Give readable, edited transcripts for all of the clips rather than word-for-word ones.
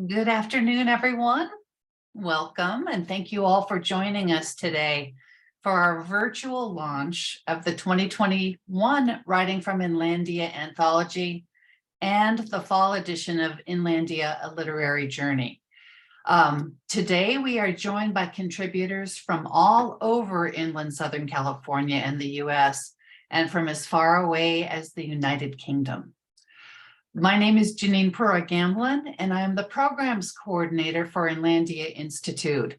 Good afternoon, everyone. Welcome, and thank you all for joining us today for our virtual launch of the 2021 Writing from Inlandia anthology and the fall edition of Inlandia, A Literary Journey. Today, we are joined by contributors from all over inland Southern California and the US, and from as far away as the United Kingdom. My name is Janine Pura-Gamblin, and I am the programs coordinator for Inlandia Institute,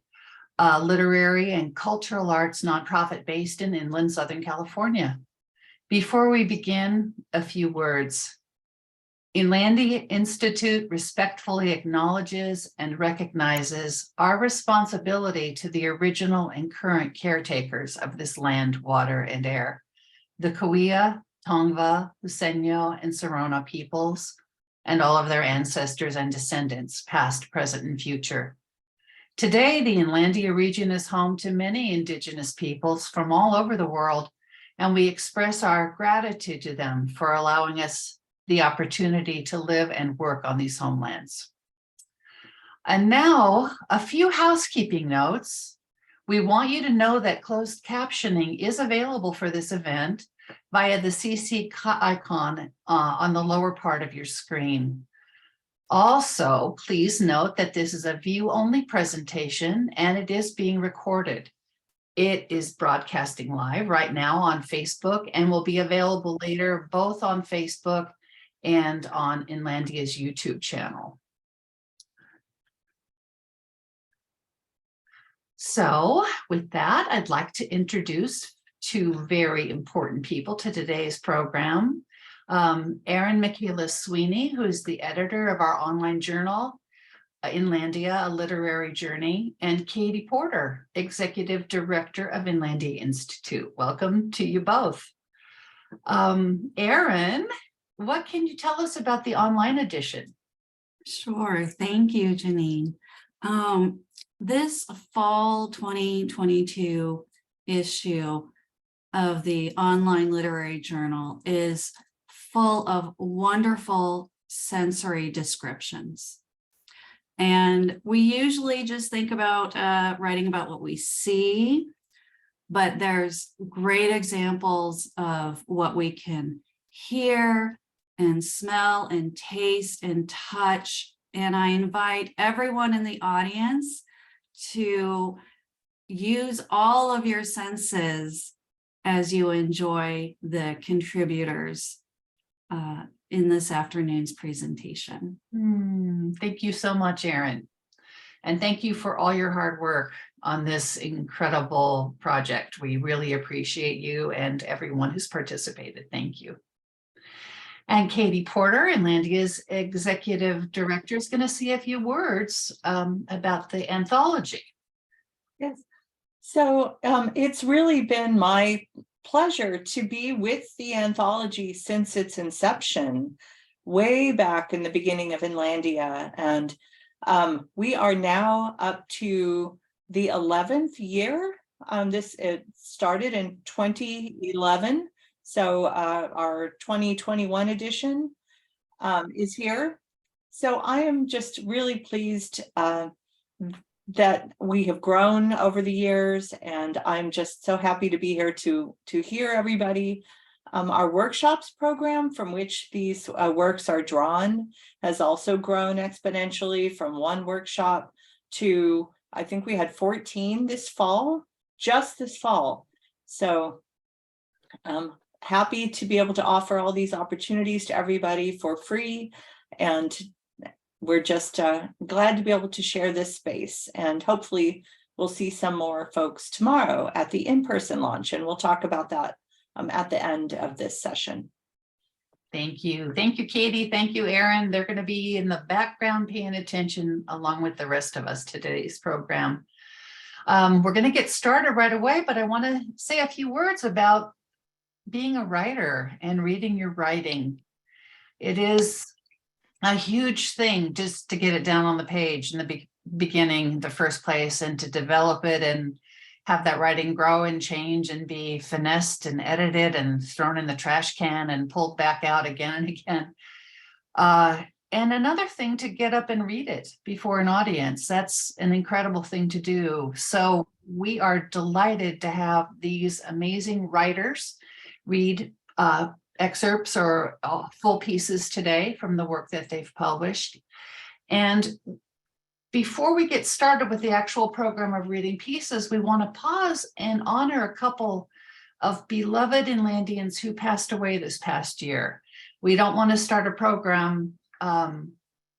a literary and cultural arts nonprofit based in inland Southern California. Before we begin, a few words. Inlandia Institute respectfully acknowledges and recognizes our responsibility to the original and current caretakers of this land, water, and air, the Cahuilla, Tongva, Luiseño, and Serrano peoples, and all of their ancestors and descendants, past, present, and future. Today, the Inlandia region is home to many Indigenous peoples from all over the world, and we express our gratitude to them for allowing us the opportunity to live and work on these homelands. And now, a few housekeeping notes. We want you to know that closed captioning is available for this event via the CC icon on the lower part of your screen. Also, please note that this is a view-only presentation and it is being recorded. It is broadcasting live right now on Facebook and will be available later both on Facebook and on Inlandia's YouTube channel. So with that, I'd like to introduce two very important people to today's program. Erin Michaela Sweeney, who is the editor of our online journal, Inlandia, A Literary Journey, and Katie Porter, Executive Director of Inlandia Institute. Welcome to you both. Erin, what can you tell us about the online edition? Sure, thank you, Janine. This fall 2022 issue of the online literary journal is full of wonderful sensory descriptions. And we usually just think about writing about what we see, but there's great examples of what we can hear and smell and taste and touch. And I invite everyone in the audience to use all of your senses as you enjoy the contributors in this afternoon's presentation. Thank you so much, Erin. And thank you for all your hard work on this incredible project. We really appreciate you and everyone who's participated. Thank you. And Katie Porter, Inlandia's Executive Director, is going to say a few words about the anthology. Yes. So it's really been my pleasure to be with the anthology since its inception, way back in the beginning of Inlandia. And we are now up to the 11th year. It started in 2011. So our 2021 edition is here. So I am just really pleased that we have grown over the years, and I'm just so happy to be here to hear everybody. Our workshops program, from which these works are drawn, has also grown exponentially from one workshop to, I think we had 14 this fall, just this fall. So happy to be able to offer all these opportunities to everybody for free, and we're just glad to be able to share this space. And hopefully we'll see some more folks tomorrow at the in-person launch, and we'll talk about that at the end of this session. Thank you. Thank you, Katie. Thank you, Erin. They're going to be in the background paying attention along with the rest of us to today's program. We're going to get started right away, but I want to say a few words about being a writer and reading your writing. It is a huge thing just to get it down on the page in the beginning, the first place, and to develop it and have that writing grow and change and be finessed and edited and thrown in the trash can and pulled back out again and again. And another thing, to get up and read it before an audience. That's an incredible thing to do. So we are delighted to have these amazing writers read excerpts or full pieces today from the work that they've published. And before we get started with the actual program of reading pieces, we want to pause and honor a couple of beloved Inlandians who passed away this past year. We don't want to start a program,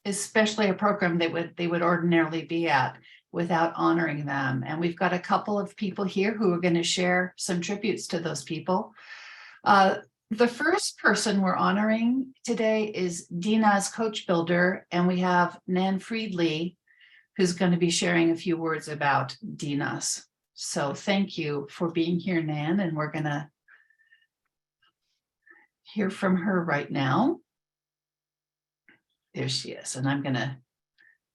especially a program they would ordinarily be at, without honoring them. And we've got a couple of people here who are going to share some tributes to those people. The first person we're honoring today is Dina's Coach Builder, and we have Nan Friedley, who's going to be sharing a few words about Dina's. So thank you for being here, Nan, and we're going to hear from her right now. There she is, and I'm going to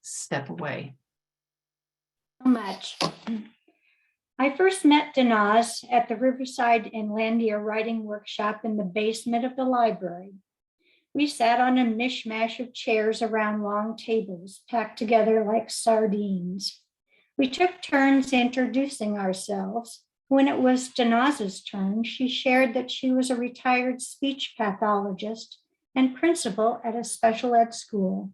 step away. So much. I first met Dinaz at the Riverside Inlandia writing workshop in the basement of the library. We sat on a mishmash of chairs around long tables, packed together like sardines. We took turns introducing ourselves. When it was Dinaz's turn, she shared that she was a retired speech pathologist and principal at a special ed school.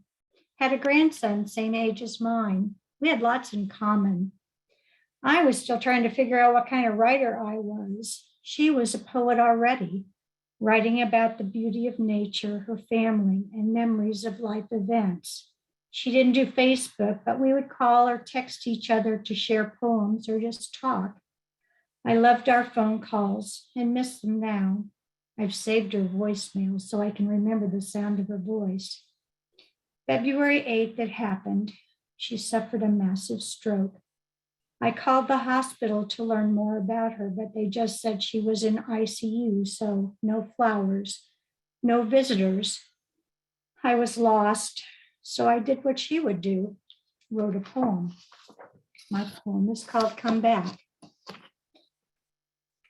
Had a grandson same age as mine. We had lots in common. I was still trying to figure out what kind of writer I was. She was a poet already, writing about the beauty of nature, her family, and memories of life events. She didn't do Facebook, but we would call or text each other to share poems or just talk. I loved our phone calls and miss them now. I've saved her voicemail so I can remember the sound of her voice. February 8th, it happened. She suffered a massive stroke. I called the hospital to learn more about her, but they just said she was in ICU, so no flowers, no visitors. I was lost, so I did what she would do, wrote a poem. My poem is called Come Back.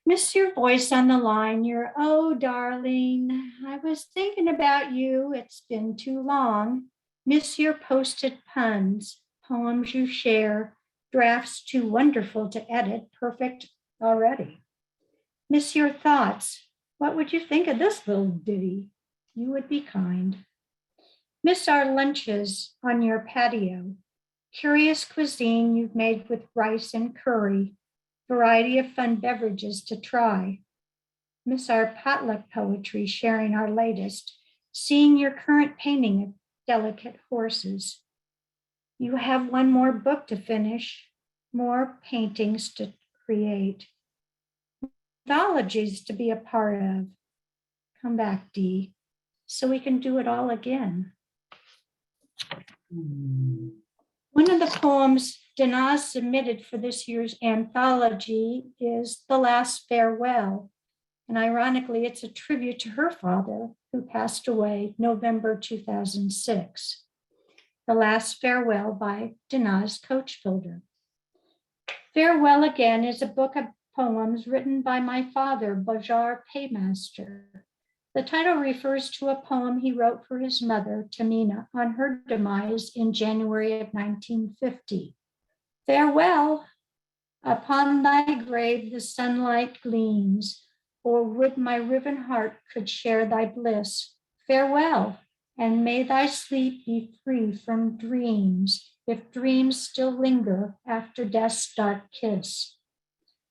Miss your voice on the line, you're, oh, darling, I was thinking about you, it's been too long. Miss your posted puns, poems you share, drafts too wonderful to edit, perfect already. Miss your thoughts. What would you think of this little ditty? You would be kind. Miss our lunches on your patio. Curious cuisine you've made with rice and curry. Variety of fun beverages to try. Miss our potluck poetry, sharing our latest. Seeing your current painting of delicate horses. You have one more book to finish, more paintings to create, anthologies to be a part of. Come back, Dee, so we can do it all again. One of the poems Dinaz submitted for this year's anthology is The Last Farewell. And ironically, it's a tribute to her father, who passed away November 2006. The Last Farewell by Dinaz Coach Builder. Farewell Again is a book of poems written by my father, Bajar Paymaster. The title refers to a poem he wrote for his mother, Tamina, on her demise in January of 1950. Farewell, upon thy grave the sunlight gleams, or would my riven heart could share thy bliss. Farewell, and may thy sleep be free from dreams, if dreams still linger after death's dark kiss.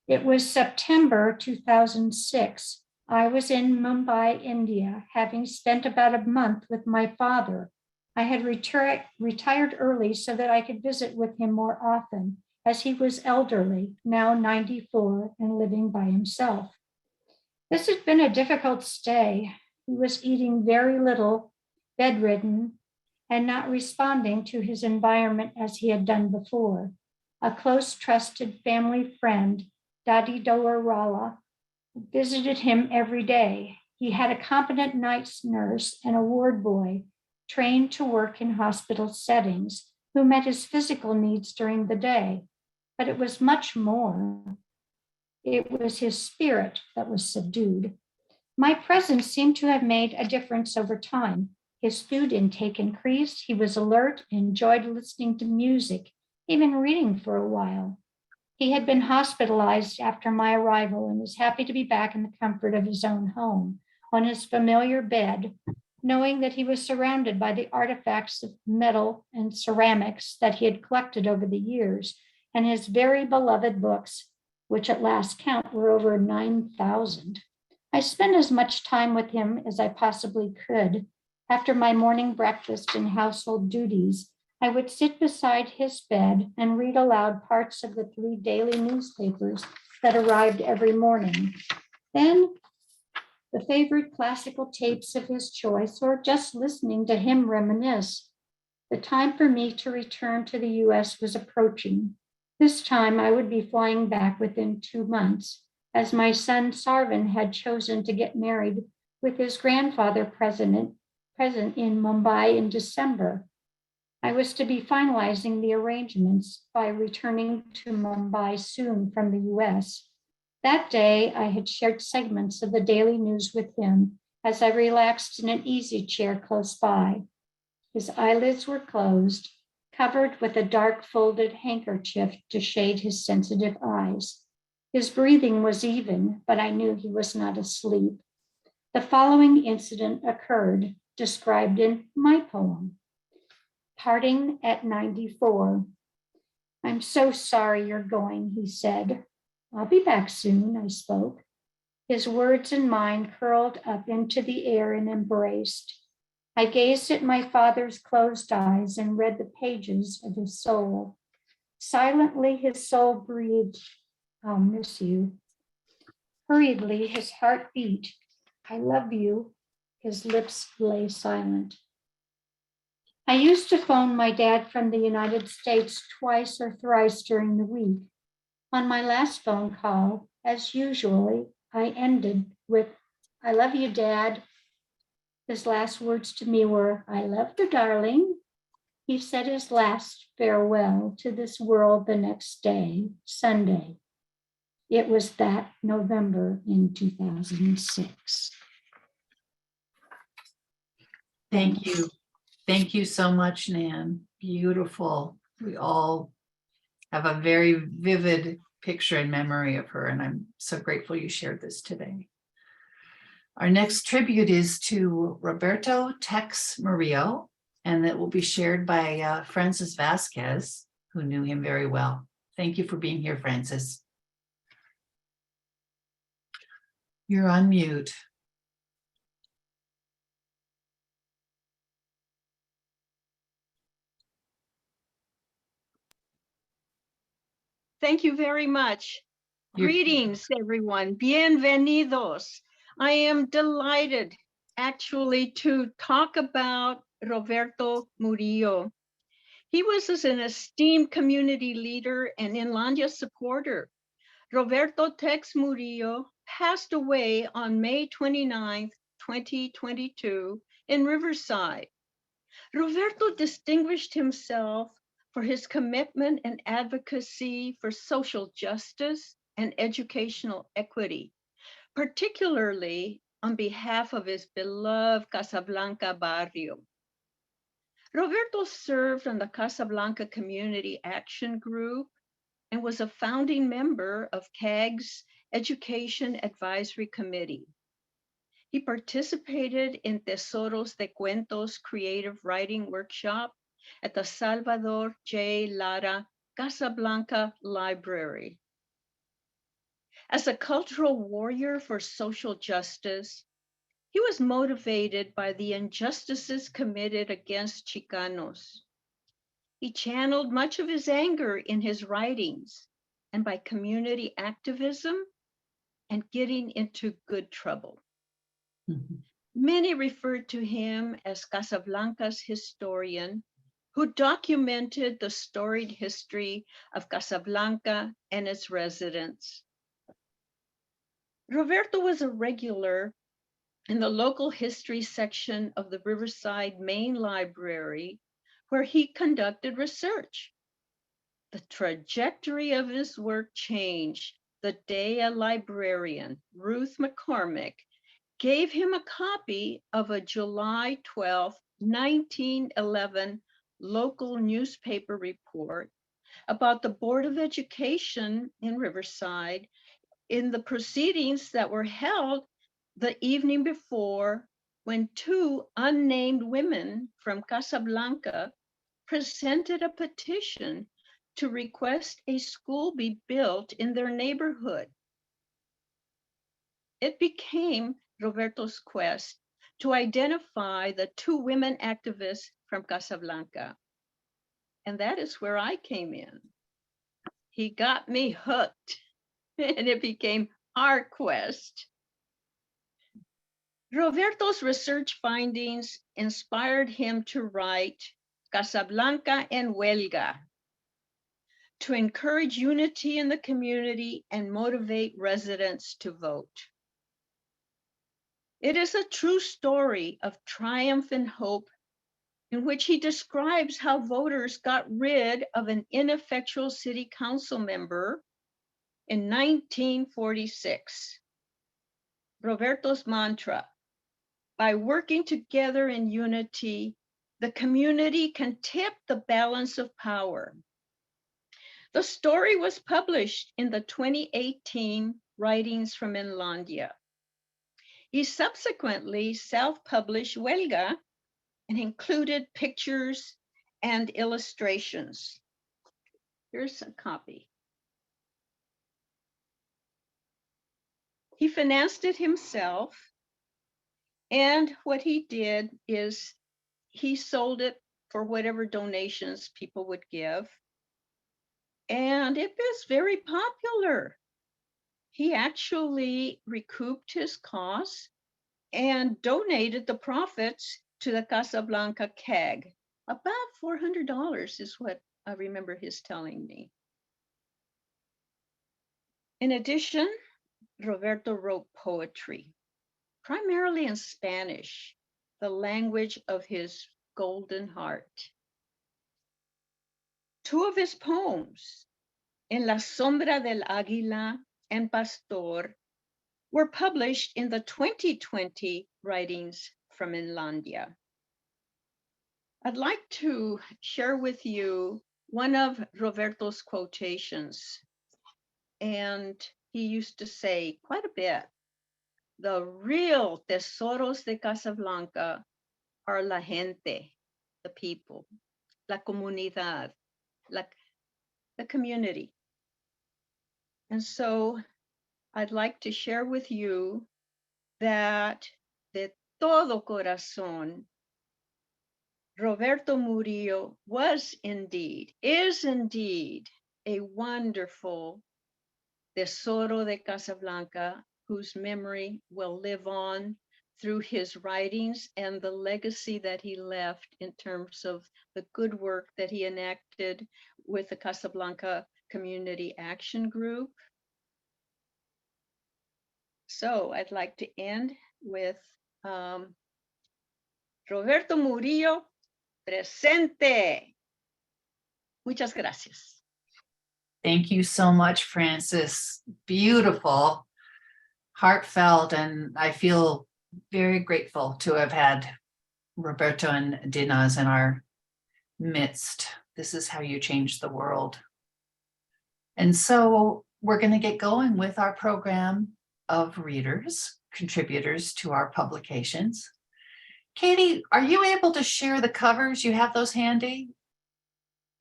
It was September 2006. I was in Mumbai, India, having spent about a month with my father. I had retired early so that I could visit with him more often, as he was elderly, now 94 and living by himself. This had been a difficult stay. He was eating very little, bedridden, and not responding to his environment as he had done before. A close, trusted family friend, Dadi Doerwala, visited him every day. He had a competent night nurse and a ward boy trained to work in hospital settings who met his physical needs during the day. But it was much more. It was his spirit that was subdued. My presence seemed to have made a difference over time. His food intake increased. He was alert, enjoyed listening to music, even reading for a while. He had been hospitalized after my arrival and was happy to be back in the comfort of his own home, on his familiar bed, knowing that he was surrounded by the artifacts of metal and ceramics that he had collected over the years, and his very beloved books, which at last count were over 9,000. I spent as much time with him as I possibly could. After my morning breakfast and household duties, I would sit beside his bed and read aloud parts of the 3 daily newspapers that arrived every morning. Then the favorite classical tapes of his choice, or just listening to him reminisce. The time for me to return to the US was approaching. This time I would be flying back within 2 months, as my son Sarvan had chosen to get married with his grandfather present in Mumbai in December. I was to be finalizing the arrangements by returning to Mumbai soon from the US. That day, I had shared segments of the daily news with him as I relaxed in an easy chair close by. His eyelids were closed, covered with a dark folded handkerchief to shade his sensitive eyes. His breathing was even, but I knew he was not asleep. The following incident occurred, described in my poem. Parting at 94. I'm so sorry you're going, he said. I'll be back soon, I spoke. His words and mine curled up into the air and embraced. I gazed at my father's closed eyes and read the pages of his soul. Silently, his soul breathed, I'll miss you. Hurriedly, his heart beat. I love you. His lips lay silent. I used to phone my dad from the United States twice or thrice during the week. On my last phone call, as usually, I ended with, I love you, Dad. His last words to me were, I love you, darling. He said his last farewell to this world the next day, Sunday. It was that November in 2006. Thank you. Thank you so much, Nan. Beautiful. We all have a very vivid picture and memory of her, and I'm so grateful you shared this today. Our next tribute is to Roberto Tex Murillo, and it will be shared by Francis Vasquez, who knew him very well. Thank you for being here, Francis. You're on mute. Thank you very much. You're- Greetings, everyone. Bienvenidos. I am delighted actually to talk about Roberto Murillo. He was an esteemed community leader and Inlandia supporter. Roberto Tex Murillo passed away on May 29th, 2022 in Riverside. Roberto distinguished himself for his commitment and advocacy for social justice and educational equity, particularly on behalf of his beloved Casablanca barrio. Roberto served on the Casablanca Community Action Group and was a founding member of CAG's Education Advisory Committee. He participated in Tesoros de Cuentos creative writing workshop at the Salvador J. Lara Casablanca Library. As a cultural warrior for social justice, he was motivated by the injustices committed against Chicanos. He channeled much of his anger in his writings and by community activism and getting into good trouble. Mhm. Many referred to him as Casablanca's historian, who documented the storied history of Casablanca and its residents. Roberto was a regular in the local history section of the Riverside Main Library, where he conducted research. The trajectory of his work changed the day a librarian, Ruth McCormick, gave him a copy of a July 12, 1911 local newspaper report about the Board of Education in Riverside in the proceedings that were held the evening before, when two unnamed women from Casablanca presented a petition to request a school be built in their neighborhood. It became Roberto's quest to identify the two women activists from Casablanca. And that is where I came in. He got me hooked, and it became our quest. Roberto's research findings inspired him to write Casablanca en Huelga, to encourage unity in the community and motivate residents to vote. It is a true story of triumph and hope, in which he describes how voters got rid of an ineffectual city council member in 1946. Roberto's mantra: by working together in unity, the community can tip the balance of power. The story was published in the 2018 Writings from Inlandia. He subsequently self-published Huelga and included pictures and illustrations. Here's a copy. He financed it himself, and what he did is he sold it for whatever donations people would give. And it was very popular. He actually recouped his costs and donated the profits to the Casablanca CAG. About $400 is what I remember his telling me. In addition, Roberto wrote poetry, primarily in Spanish, the language of his golden heart. Two of his poems, En la sombra del águila and Pastor, were published in the 2020 Writings from Inlandia. I'd like to share with you one of Roberto's quotations. And he used to say quite a bit, the real tesoros de Casablanca are la gente, the people, la comunidad, the community. And so I'd like to share with you that de todo corazón, Roberto Murillo was indeed, is indeed a wonderful tesoro de Casablanca, whose memory will live on through his writings and the legacy that he left in terms of the good work that he enacted with the Casablanca Community Action Group. So I'd like to end with Roberto Murillo, presente. Muchas gracias. Thank you so much, Frances. Beautiful, heartfelt, and I feel very grateful to have had Roberto and Dinaz in our midst. This is how you change the world. And so we're going to get going with our program of readers, contributors to our publications. Katie, are you able to share the covers? You have those handy?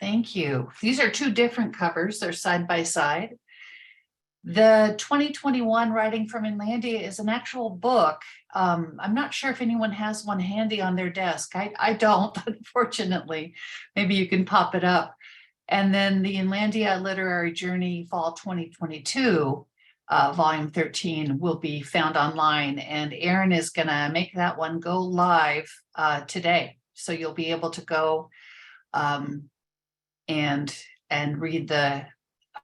Thank you. These are two different covers. They're side by side. The 2021 Writing from Inlandia is an actual book. I'm not sure if anyone has one handy on their desk. I don't, unfortunately. Maybe you can pop it up. And then the Inlandia Literary Journey Fall 2022, Volume 13, will be found online. And Erin is going to make that one go live today. So you'll be able to go and read the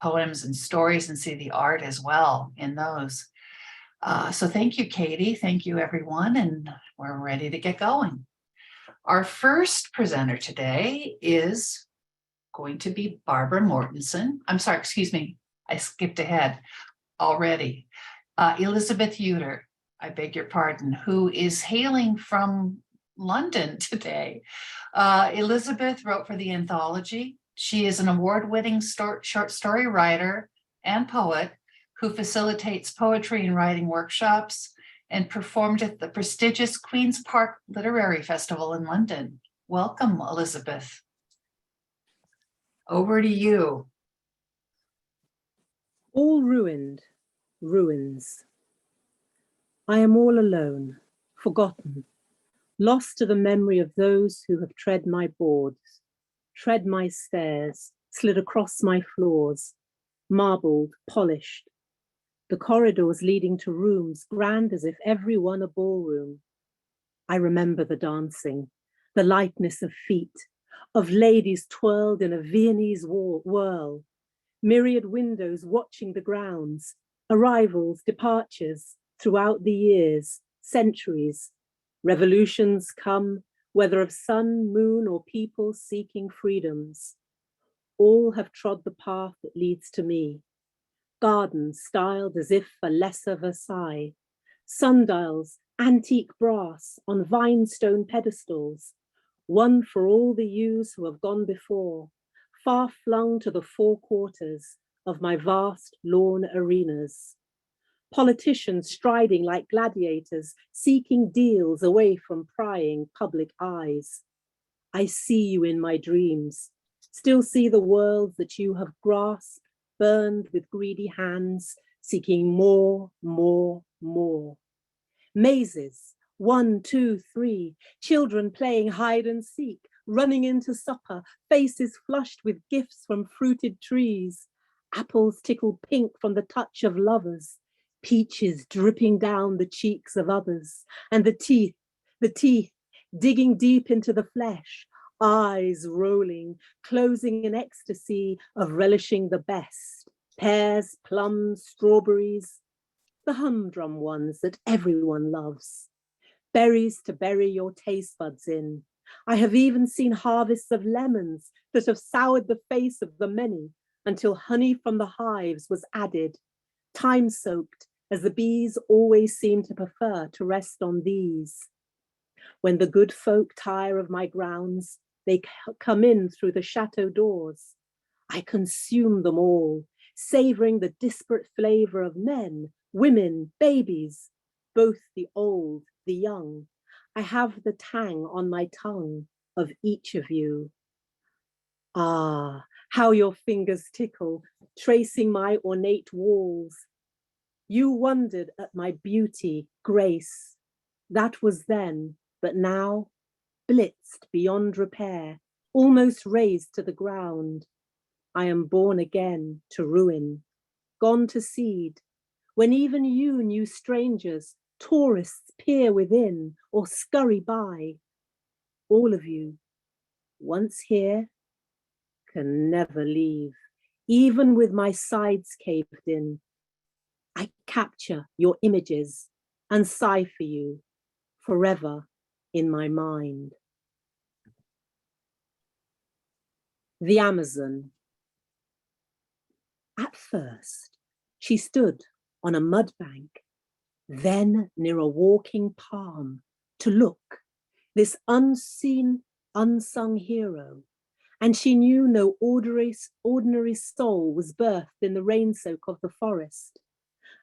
poems and stories and see the art as well in those. So thank you, Katie. Thank you, everyone. And we're ready to get going. Our first presenter today is going to be Barbara Mortensen. I'm sorry, excuse me. I skipped ahead already. Elizabeth Uter, I beg your pardon, who is hailing from London today. Elizabeth wrote for the anthology. She is an award-winning short story writer and poet who facilitates poetry and writing workshops and performed at the prestigious Queen's Park Literary Festival in London. Welcome, Elizabeth. Over to you. All ruined, ruins. I am all alone, forgotten, lost to the memory of those who have tread my boards, tread my stairs, slid across my floors, marbled, polished, the corridors leading to rooms grand as if every one a ballroom. I remember the dancing, the lightness of feet, of ladies twirled in a Viennese whirl, myriad windows watching the grounds, arrivals, departures throughout the years, centuries, revolutions come, whether of sun, moon, or people seeking freedoms. All have trod the path that leads to me. Gardens styled as if for lesser Versailles, sundials, antique brass on vinestone pedestals, one for all the youths who have gone before, far flung to the four quarters of my vast lawn arenas. Politicians striding like gladiators, seeking deals away from prying public eyes. I see you in my dreams, still see the world that you have grasped, burned with greedy hands, seeking more, more, more. Mazes, 1, 2, 3, children playing hide and seek, running into supper, faces flushed with gifts from fruited trees, apples tickled pink from the touch of lovers, peaches dripping down the cheeks of others, and the teeth, digging deep into the flesh, eyes rolling, closing in ecstasy of relishing the best, pears, plums, strawberries, the humdrum ones that everyone loves, berries to bury your taste buds in. I have even seen harvests of lemons that have soured the face of the many until honey from the hives was added, time-soaked, as the bees always seem to prefer to rest on these. When the good folk tire of my grounds, they come in through the chateau doors. I consume them all, savoring the disparate flavor of men, women, babies, both the old, the young. I have the tang on my tongue of each of you. Ah, how your fingers tickle, tracing my ornate walls. You wondered at my beauty, grace. That was then, but now, blitzed beyond repair, almost razed to the ground. I am born again to ruin, gone to seed, when even you new strangers, tourists peer within or scurry by. All of you, once here, can never leave, even with my sides caved in. I capture your images and sigh for you forever in my mind. The Amazon. At first, she stood on a mud bank, then near a walking palm to look, this unseen, unsung hero, and she knew no ordinary soul was birthed in the rain soak of the forest,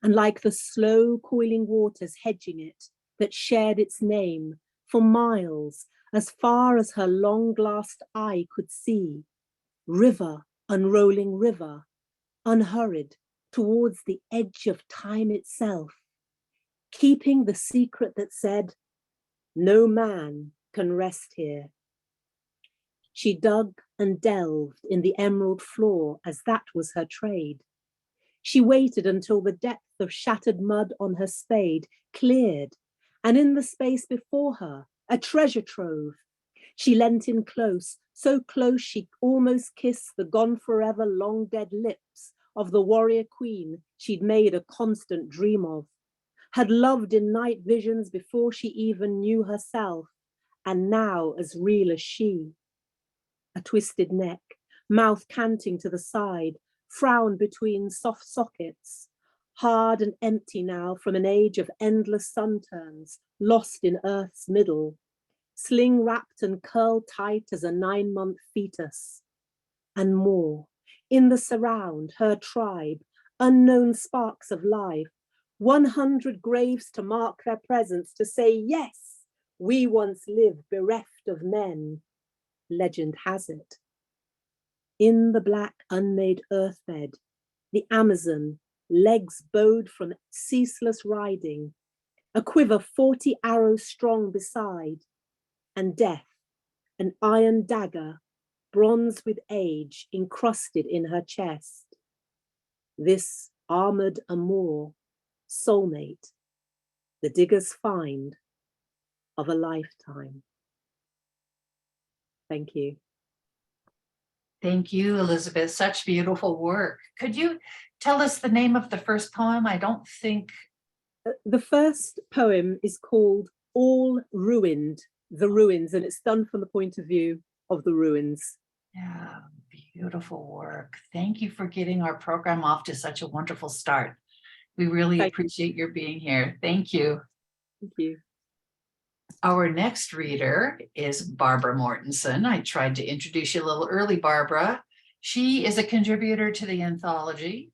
and like the slow coiling waters hedging it that shared its name for miles as far as her long-glassed eye could see, river unrolling river, unhurried towards the edge of time itself, keeping the secret that said, no man can rest here. She dug and delved in the emerald floor as that was her trade. She waited until the depth of shattered mud on her spade cleared, and in the space before her, a treasure trove. She leant in close, so close she almost kissed the gone forever long dead lips of the warrior queen she'd made a constant dream of, had loved in night visions before she even knew herself, and now as real as she. A twisted neck, mouth canting to the side, frown between soft sockets, hard and empty now from an age of endless sun turns, lost in earth's middle, sling wrapped and curled tight as a 9-month fetus. And more, in the surround, her tribe, unknown sparks of life, 100 graves to mark their presence, to say, yes, we once lived bereft of men, legend has it. In the black unmade earthbed, the Amazon, legs bowed from ceaseless riding, a quiver 40 arrows strong beside, and death, an iron dagger, bronze with age, encrusted in her chest. This armored amour, soulmate, the digger's find of a lifetime. Thank you. Thank you, Elizabeth. Such beautiful work. Could you tell us the name of the first poem? I don't think. The first poem is called All Ruined, the Ruins, and it's done from the point of view of the ruins. Yeah, beautiful work. Thank you for getting our program off to such a wonderful start. We really appreciate your being here. Thank you. Thank you. Our next reader is Barbara Mortensen. I tried to introduce you a little early, Barbara. She is a contributor to the anthology.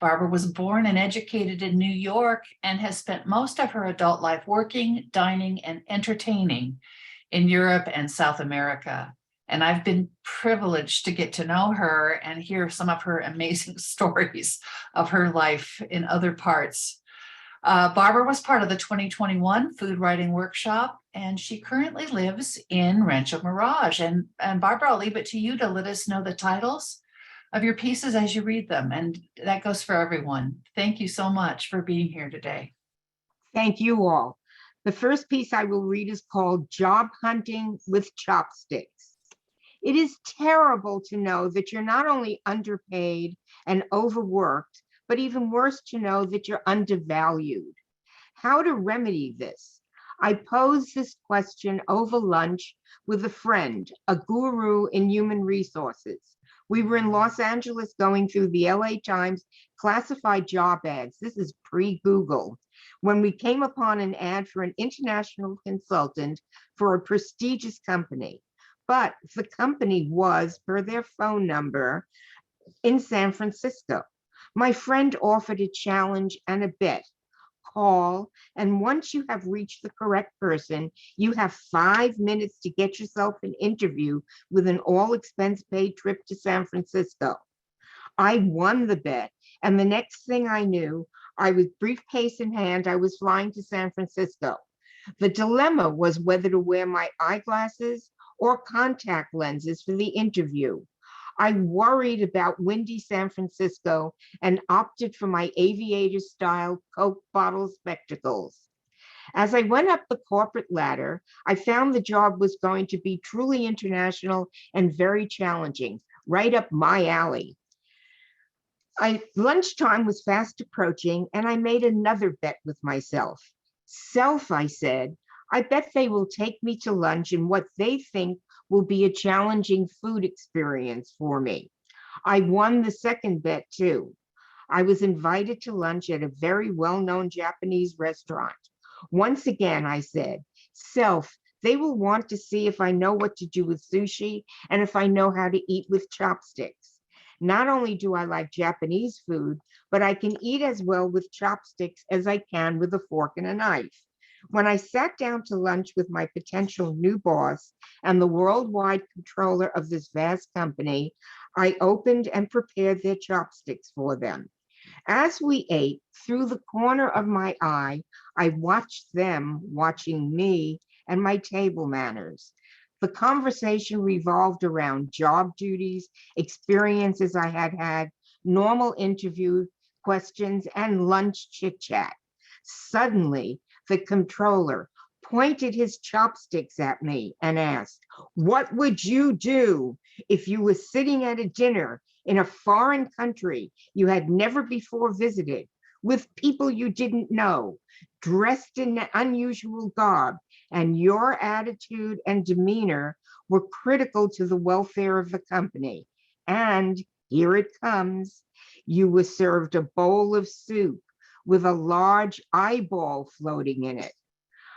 Barbara was born and educated in New York and has spent most of her adult life working, dining, and entertaining in Europe and South America. And I've been privileged to get to know her and hear some of her amazing stories of her life in other parts. Barbara was part of the 2021 food writing workshop, and she currently lives in Rancho Mirage. And Barbara, I'll leave it to you to let us know the titles of your pieces as you read them. And that goes for everyone. Thank you so much for being here today. Thank you all. The first piece I will read is called Job Hunting with Chopsticks. It is terrible to know that you're not only underpaid and overworked, but even worse to know that you're undervalued. How to remedy this? I posed this question over lunch with a friend, a guru in human resources. We were in Los Angeles going through the LA Times classified job ads. This is pre-Google. When we came upon an ad for an international consultant for a prestigious company. But the company was, per their phone number, in San Francisco. My friend offered a challenge and a bet. Call, and once you have reached the correct person, you have 5 minutes to get yourself an interview with an all-expense paid trip to San Francisco. I won the bet, and the next thing I knew, I was briefcase in hand, I was flying to San Francisco. The dilemma was whether to wear my eyeglasses or contact lenses for the interview. I worried about windy San Francisco and opted for my aviator-style Coke bottle spectacles. As I went up the corporate ladder, I found the job was going to be truly international and very challenging, right up my alley. Lunchtime was fast approaching, and I made another bet with myself. Self, I said, I bet they will take me to lunch in what they think will be a challenging food experience for me. I won the second bet too. I was invited to lunch at a very well-known Japanese restaurant. Once again, I said, Self, they will want to see if I know what to do with sushi and if I know how to eat with chopsticks. Not only do I like Japanese food, but I can eat as well with chopsticks as I can with a fork and a knife. When I sat down to lunch with my potential new boss and the worldwide controller of this vast company, I opened and prepared their chopsticks for them. As we ate, through the corner of my eye, I watched them watching me and my table manners. The conversation revolved around job duties, experiences I had had, normal interview questions, and lunch chit-chat. Suddenly, the controller pointed his chopsticks at me and asked, what would you do if you were sitting at a dinner in a foreign country you had never before visited, with people you didn't know, dressed in unusual garb, and your attitude and demeanor were critical to the welfare of the company? And here it comes. You were served a bowl of soup with a large eyeball floating in it.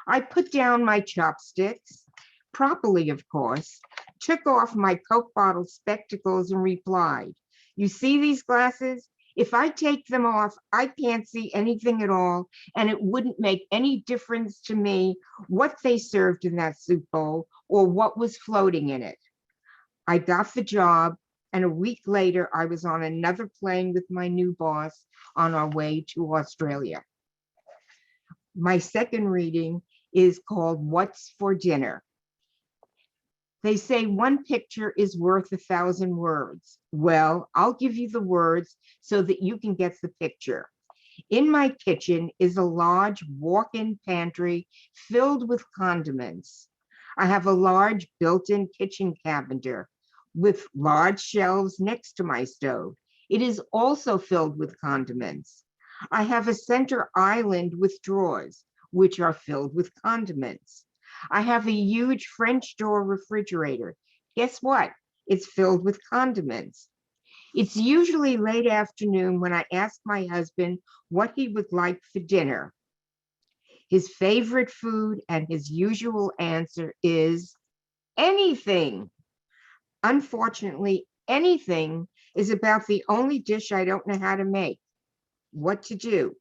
I put down my chopsticks, properly, of course, took off my Coke bottle spectacles and replied, "You see these glasses? If I take them off, I can't see anything at all, and it wouldn't make any difference to me what they served in that soup bowl or what was floating in it." I got the job, and a week later, I was on another plane with my new boss on our way to Australia. My second reading is called What's for Dinner? They say one picture is worth 1,000 words. Well, I'll give you the words so that you can get the picture. In my kitchen is a large walk-in pantry filled with condiments. I have a large built-in kitchen cabinet with large shelves next to my stove. It is also filled with condiments. I have a center island with drawers, which are filled with condiments. I have a huge French door refrigerator. Guess what? It's filled with condiments. It's usually late afternoon when I ask my husband what he would like for dinner. His favorite food and his usual answer is anything. Unfortunately, anything is about the only dish I don't know how to make. What to do?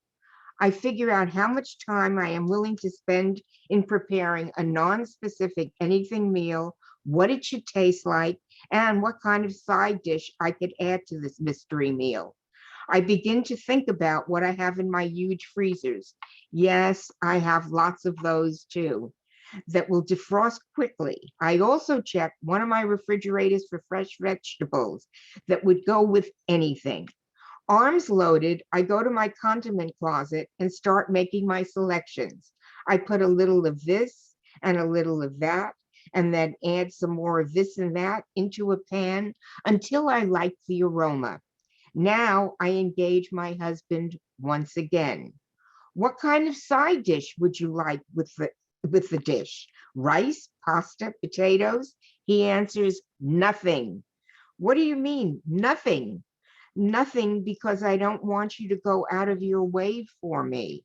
I figure out how much time I am willing to spend in preparing a non-specific anything meal, what it should taste like, and what kind of side dish I could add to this mystery meal. I begin to think about what I have in my huge freezers. Yes, I have lots of those too, that will defrost quickly. I also check one of my refrigerators for fresh vegetables that would go with anything. Arms loaded, I go to my condiment closet and start making my selections. I put a little of this and a little of that, and then add some more of this and that into a pan until I like the aroma. Now I engage my husband once again. What kind of side dish would you like with the dish? Rice, pasta, potatoes? He answers, nothing. What do you mean, nothing? Nothing, because I don't want you to go out of your way for me.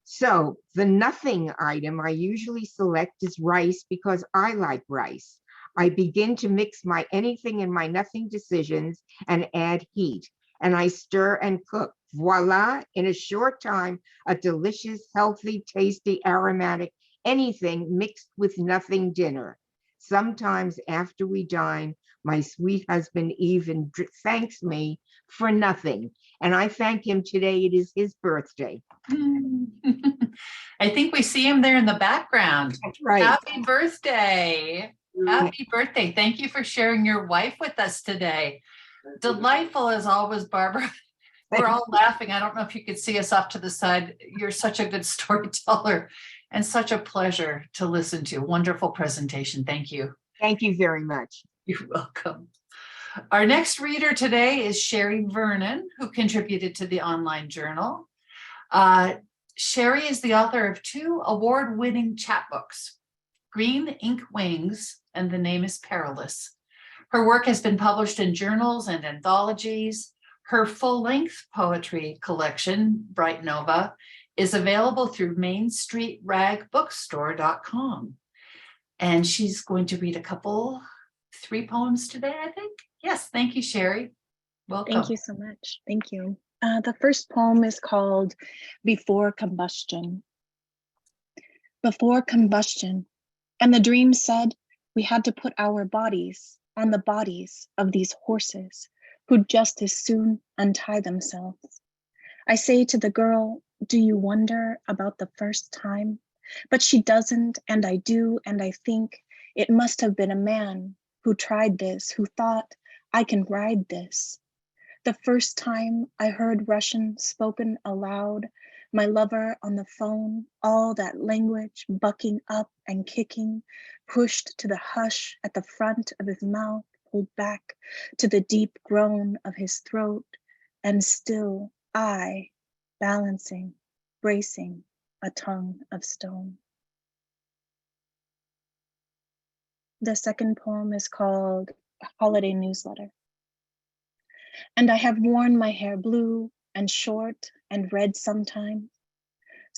So the nothing item I usually select is rice because I like rice. I begin to mix my anything and my nothing decisions and add heat, and I stir and cook. Voila, in a short time, a delicious, healthy, tasty, aromatic, anything mixed with nothing dinner. Sometimes after we dine, my sweet husband even thanks me for nothing. And I thank him today. It is his birthday. I think we see him there in the background. That's right. Happy birthday. Happy birthday. Thank you for sharing your wife with us today. Delightful as always, Barbara. We're all laughing. I don't know if you could see us off to the side. You're such a good storyteller and such a pleasure to listen to. Wonderful presentation. Thank you. Thank you very much. You're welcome. Our next reader today is Sherry Vernon, who contributed to the online journal. Sherry is the author of 2 award-winning chapbooks, Green Ink Wings and The Name is Perilous. Her work has been published in journals and anthologies. Her full-length poetry collection, Bright Nova, is available through mainstreetragbookstore.com. And she's going to read 3 poems today, I think. Yes, thank you, Sherry. Welcome. Thank you so much. Thank you. The first poem is called Before Combustion. Before combustion, and the dream said we had to put our bodies on the bodies of these horses who'd just as soon untie themselves. I say to the girl, do you wonder about the first time? But she doesn't, and I do, and I think it must have been a man who tried this, who thought, I can ride this. The first time I heard Russian spoken aloud, my lover on the phone, all that language bucking up and kicking, pushed to the hush at the front of his mouth, pulled back to the deep groan of his throat, and still I, balancing, bracing a tongue of stone. The second poem is called Holiday Newsletter. And I have worn my hair blue and short and red sometimes,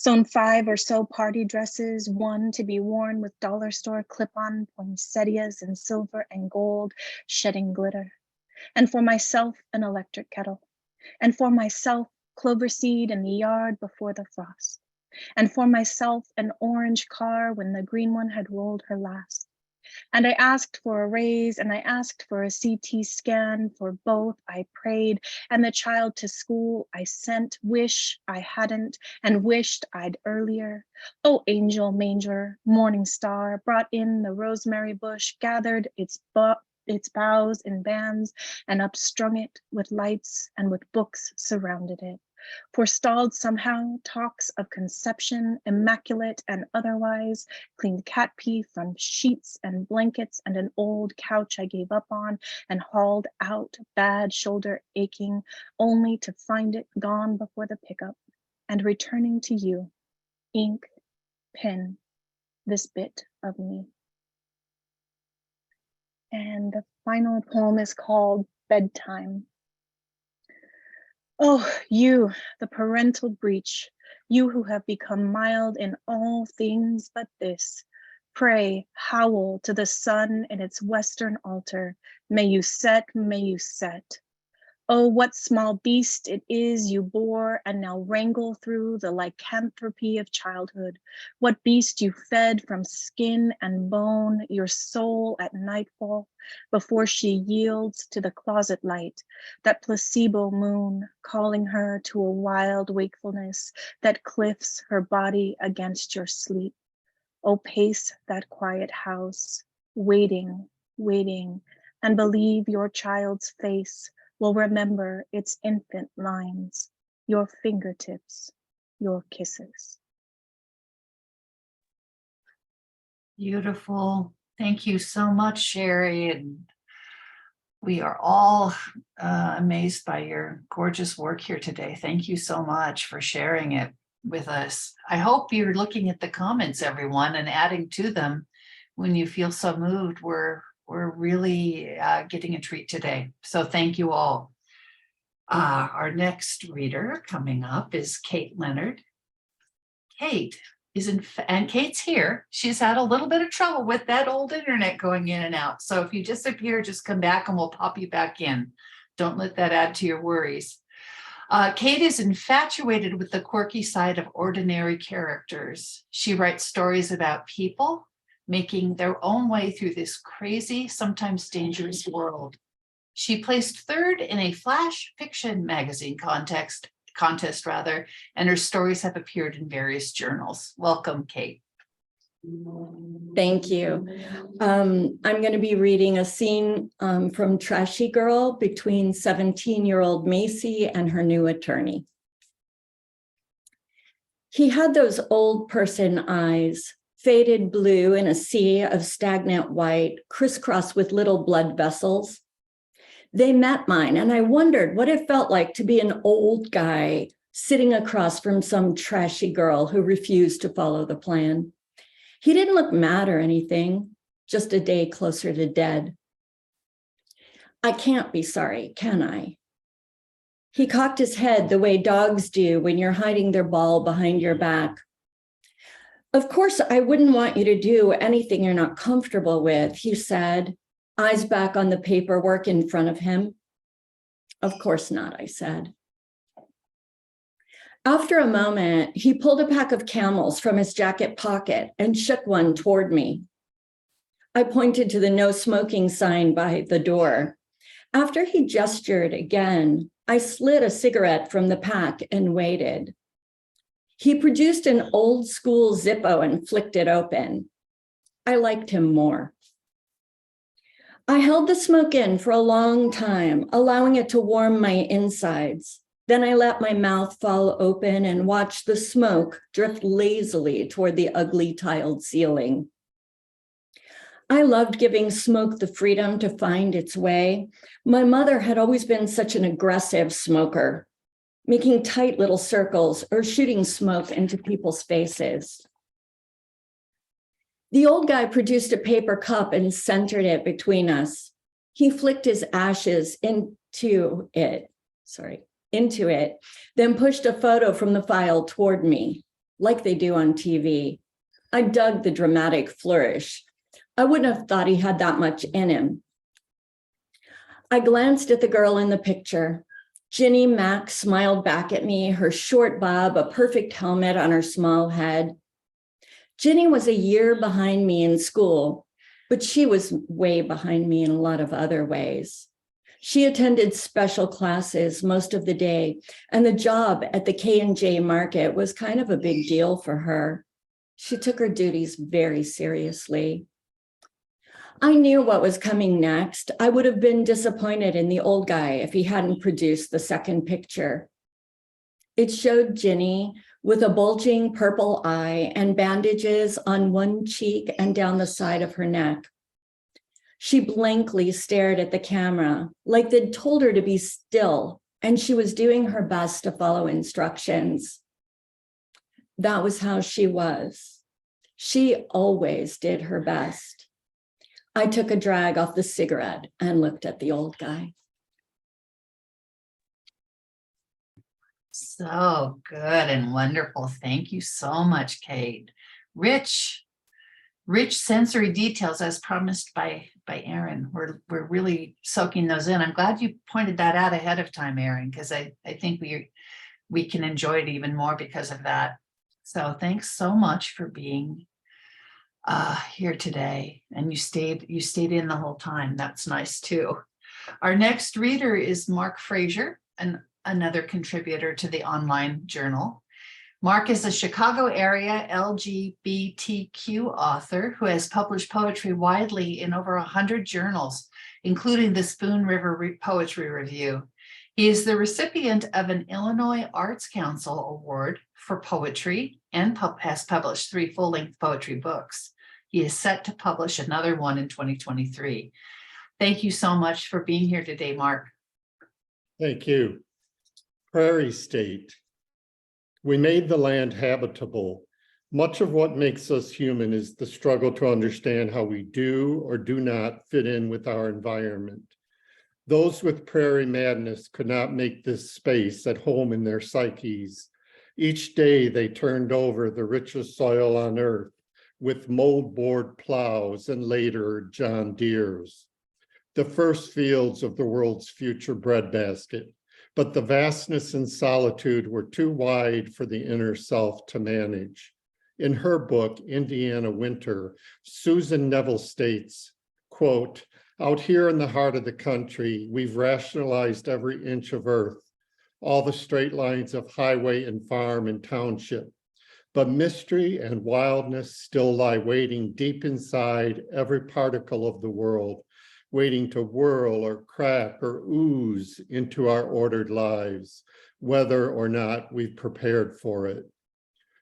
Sewn 5 or so party dresses, one to be worn with dollar store clip-on poinsettias in silver and gold, shedding glitter. And for myself, an electric kettle. And for myself, clover seed in the yard before the frost. And for myself, an orange car when the green one had rolled her last. And I asked for a raise and I asked for a CT scan. For both I prayed, and the child to school I sent, wish I hadn't and wished I'd earlier. Oh, angel manger, morning star, brought in the rosemary bush, gathered its boughs in bands and upstrung it with lights, and with books surrounded it. Forestalled somehow talks of conception, immaculate and otherwise, cleaned cat pee from sheets and blankets, and an old couch I gave up on and hauled out, bad shoulder aching, only to find it gone before the pickup, and returning to you, ink, pen, this bit of me. And the final poem is called Bedtime. Oh, you, the parental breach, you who have become mild in all things but this, pray, howl to the sun in its western altar. May you set, may you set. Oh, what small beast it is you bore and now wrangle through the lycanthropy of childhood. What beast you fed from skin and bone, your soul at nightfall, before she yields to the closet light, that placebo moon calling her to a wild wakefulness that cliffs her body against your sleep. Oh, pace that quiet house, waiting, waiting, and believe your child's face will remember its infant lines, your fingertips, your kisses. Beautiful. Thank you so much, Sherry. And we are all amazed by your gorgeous work here today. Thank you so much for sharing it with us. I hope you're looking at the comments, everyone, and adding to them when you feel so moved. We're really getting a treat today. So thank you all. Our next reader coming up is Kate Leonard. Kate is and Kate's here. She's had a little bit of trouble with that old internet going in and out. So if you disappear, just come back and we'll pop you back in. Don't let that add to your worries. Kate is infatuated with the quirky side of ordinary characters. She writes stories about people making their own way through this crazy, sometimes dangerous world. She placed third in a flash fiction magazine contest, and her stories have appeared in various journals. Welcome, Kate. Thank you. I'm going to be reading a scene from Trashy Girl between 17-year-old Macy and her new attorney. He had those old person eyes, faded blue in a sea of stagnant white, crisscrossed with little blood vessels. They met mine, and I wondered what it felt like to be an old guy sitting across from some trashy girl who refused to follow the plan. He didn't look mad or anything, just a day closer to dead. I can't be sorry, can I? He cocked his head the way dogs do when you're hiding their ball behind your back. Of course, I wouldn't want you to do anything you're not comfortable with, he said, eyes back on the paperwork in front of him. Of course not, I said. After a moment, he pulled a pack of Camels from his jacket pocket and shook one toward me. I pointed to the no smoking sign by the door. After he gestured again, I slid a cigarette from the pack and waited. He produced an old school Zippo and flicked it open. I liked him more. I held the smoke in for a long time, allowing it to warm my insides. Then I let my mouth fall open and watched the smoke drift lazily toward the ugly tiled ceiling. I loved giving smoke the freedom to find its way. My mother had always been such an aggressive smoker, making tight little circles or shooting smoke into people's faces. The old guy produced a paper cup and centered it between us. He flicked his ashes into it, then pushed a photo from the file toward me. like they do on TV. I dug the dramatic flourish. I wouldn't have thought he had that much in him. I glanced at the girl in the picture. Ginny Mack smiled back at me, her short bob, a perfect helmet on her small head. Ginny was a year behind me in school, but she was way behind me in a lot of other ways. She attended special classes most of the day, and the job at the K&J market was kind of a big deal for her. She took her duties very seriously. I knew what was coming next. I would have been disappointed in the old guy if he hadn't produced the second picture. It showed Ginny with a bulging purple eye and bandages on one cheek and down the side of her neck. She blankly stared at the camera, like they'd told her to be still, and she was doing her best to follow instructions. That was how she was. She always did her best. I took a drag off the cigarette and looked at the old guy. So good and wonderful. Thank you so much, Kate. Rich sensory details as promised by Erin. We're really soaking those in. I'm glad you pointed that out ahead of time, Erin, because I think we can enjoy it even more because of that. So thanks so much for being here today, and you stayed in the whole time. That's nice too. Our next reader is Mark Frazier, another contributor to the online journal. Mark is a Chicago area LGBTQ author who has published poetry widely in over 100 journals, including the Spoon River Poetry Review. He is the recipient of an Illinois Arts Council Award for poetry and has published 3 full-length poetry books. He is set to publish another one in 2023. Thank you so much for being here today, Mark. Thank you. Prairie State. We made the land habitable. Much of what makes us human is the struggle to understand how we do or do not fit in with our environment. Those with prairie madness could not make this space at home in their psyches. Each day they turned over the richest soil on earth with moldboard plows and later John Deeres. The first fields of the world's future breadbasket. But the vastness and solitude were too wide for the inner self to manage. In her book, Indiana Winter, Susan Neville states, quote, "Out here in the heart of the country, we've rationalized every inch of earth, all the straight lines of highway and farm and township. But mystery and wildness still lie waiting deep inside every particle of the world, waiting to whirl or crack or ooze into our ordered lives, whether or not we've prepared for it.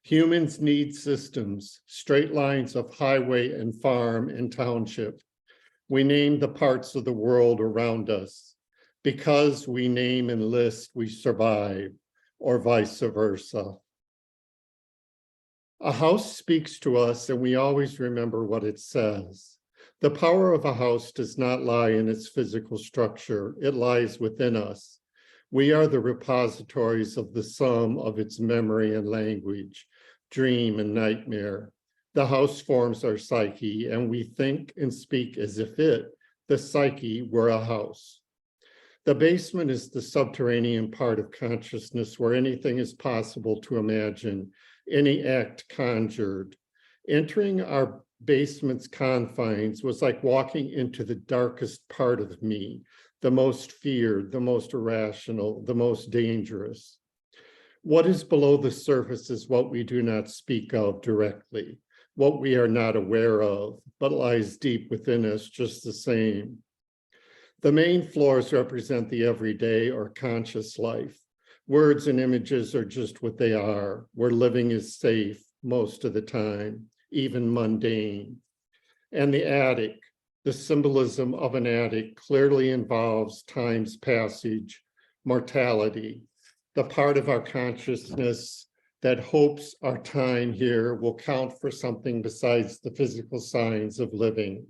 Humans need systems, straight lines of highway and farm and township. We name the parts of the world around us. Because we name and list, we survive, or vice versa. A house speaks to us and we always remember what it says. The power of a house does not lie in its physical structure, it lies within us. We are the repositories of the sum of its memory and language, dream and nightmare. The house forms our psyche, and we think and speak as if it, the psyche, were a house. The basement is the subterranean part of consciousness where anything is possible to imagine, any act conjured. Entering our basement's confines was like walking into the darkest part of me, the most feared, the most irrational, the most dangerous. What is below the surface is what we do not speak of directly, what we are not aware of, but lies deep within us just the same. The main floors represent the everyday or conscious life. Words and images are just what they are, where living is safe most of the time, even mundane. And the attic, the symbolism of an attic clearly involves time's passage, mortality, the part of our consciousness that hopes our time here will count for something besides the physical signs of living,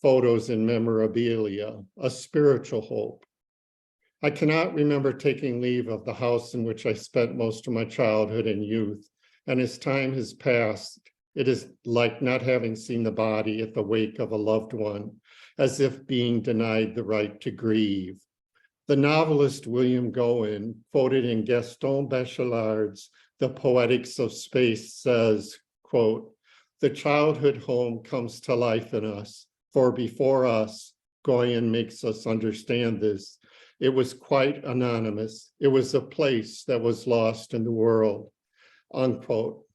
photos and memorabilia, a spiritual hope. I cannot remember taking leave of the house in which I spent most of my childhood and youth, and as time has passed, it is like not having seen the body at the wake of a loved one, as if being denied the right to grieve. The novelist William Gowen, quoted in Gaston Bachelard's The Poetics of Space, says, quote, "The childhood home comes to life in us, for before us, Goyen makes us understand this, it was quite anonymous. It was a place that was lost in the world," unquote.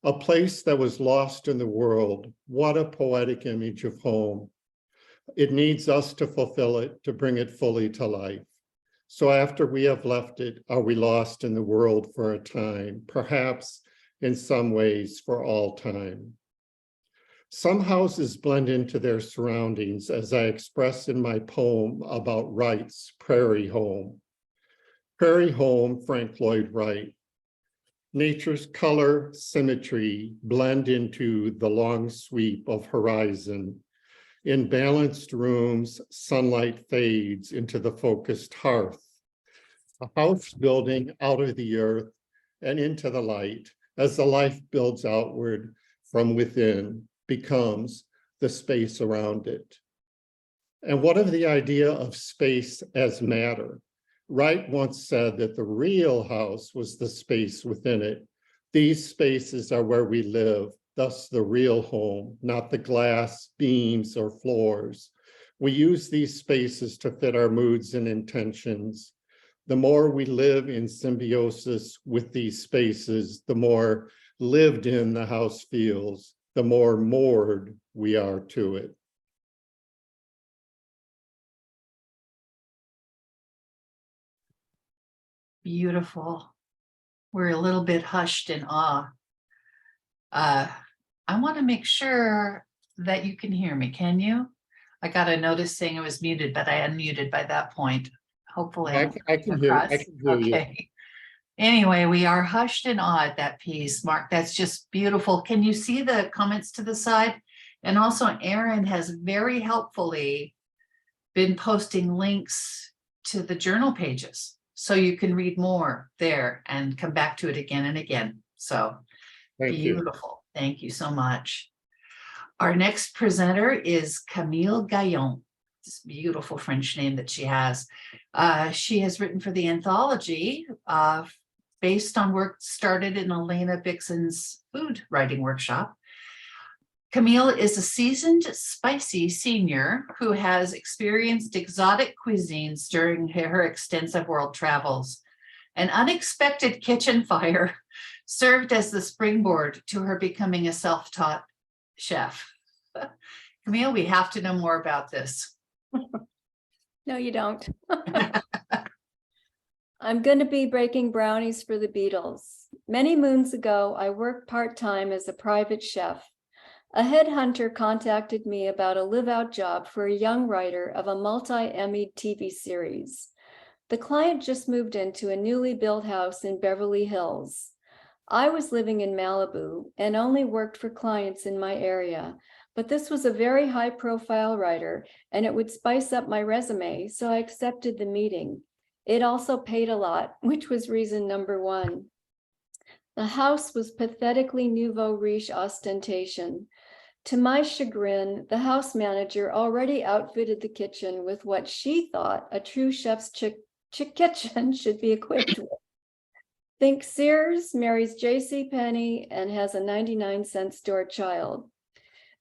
A place that was lost in the world. What a poetic image of home. It needs us to fulfill it, to bring it fully to life. So after we have left it, are we lost in the world for a time? Perhaps in some ways for all time. Some houses blend into their surroundings, as I express in my poem about Wright's Prairie Home. Prairie Home, Frank Lloyd Wright. Nature's color, symmetry blend into the long sweep of horizon. In balanced rooms, sunlight fades into the focused hearth. A house building out of the earth and into the light, as the life builds outward from within, becomes the space around it. And what of the idea of space as matter? Wright once said that the real house was the space within it. These spaces are where we live, thus the real home, not the glass, beams, or floors. We use these spaces to fit our moods and intentions. The more we live in symbiosis with these spaces, the more lived in the house feels, the more moored we are to it. Beautiful. We're a little bit hushed in awe. I want to make sure that you can hear me. Can you? I got a notice saying it was muted, but I unmuted by that point. Hopefully, I can hear you. Okay. Anyway, we are hushed in awe at that piece, Mark. That's just beautiful. Can you see the comments to the side? And also, Erin has very helpfully been posting links to the journal pages, so you can read more there and come back to it again and again. So beautiful. Thank you so much. Our next presenter is Camille Gaillon. This beautiful French name that she has. She has written for the anthology based on work started in Elena Bixen's food writing workshop. Camille is a seasoned, spicy senior who has experienced exotic cuisines during her extensive world travels. An unexpected kitchen fire served as the springboard to her becoming a self-taught chef. Camille, we have to know more about this. No, you don't. I'm going to be baking brownies for the Beatles. Many moons ago, I worked part-time as a private chef. A headhunter contacted me about a live-out job for a young writer of a multi-Emmy TV series. The client just moved into a newly built house in Beverly Hills. I was living in Malibu and only worked for clients in my area, but this was a very high-profile writer and it would spice up my resume, so I accepted the meeting. It also paid a lot, which was reason number one. The house was pathetically nouveau riche ostentation. To my chagrin, the house manager already outfitted the kitchen with what she thought a true chef's kitchen should be equipped with. Think Sears, marries J.C. Penney, and has a 99-cent store child.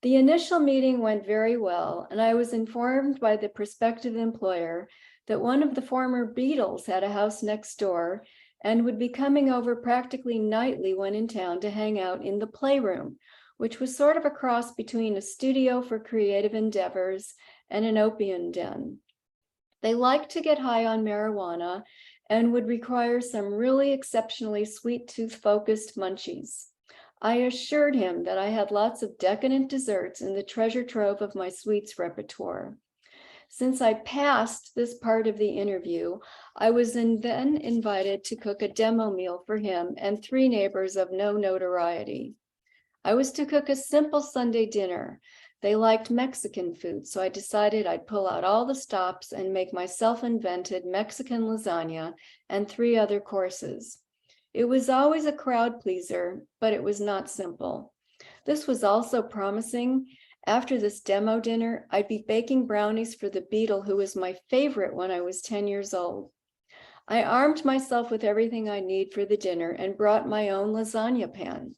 The initial meeting went very well, and I was informed by the prospective employer that one of the former Beatles had a house next door and would be coming over practically nightly when in town to hang out in the playroom, which was sort of a cross between a studio for creative endeavors and an opium den. They liked to get high on marijuana and would require some really exceptionally sweet tooth-focused munchies. I assured him that I had lots of decadent desserts in the treasure trove of my sweets repertoire. Since I passed this part of the interview, I was then invited to cook a demo meal for him and 3 neighbors of no notoriety. I was to cook a simple Sunday dinner. They liked Mexican food, so I decided I'd pull out all the stops and make my self-invented Mexican lasagna and 3 other courses. It was always a crowd pleaser, but it was not simple. This was also promising. After this demo dinner, I'd be baking brownies for the beetle who was my favorite when I was 10 years old. I armed myself with everything I need for the dinner and brought my own lasagna pan.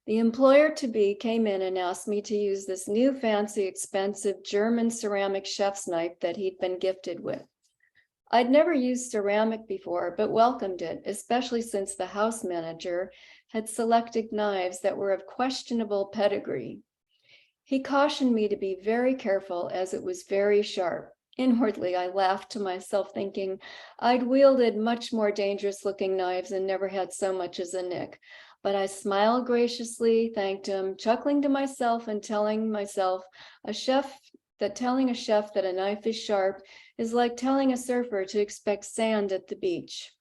The employer-to-be came in and asked me to use this new fancy, expensive German ceramic chef's knife that he'd been gifted with. I'd never used ceramic before, but welcomed it, especially since the house manager had selected knives that were of questionable pedigree. He cautioned me to be very careful as it was very sharp. Inwardly, I laughed to myself, thinking I'd wielded much more dangerous looking knives and never had so much as a nick. But I smiled graciously, thanked him, chuckling to myself and telling myself telling a chef that a knife is sharp is like telling a surfer to expect sand at the beach.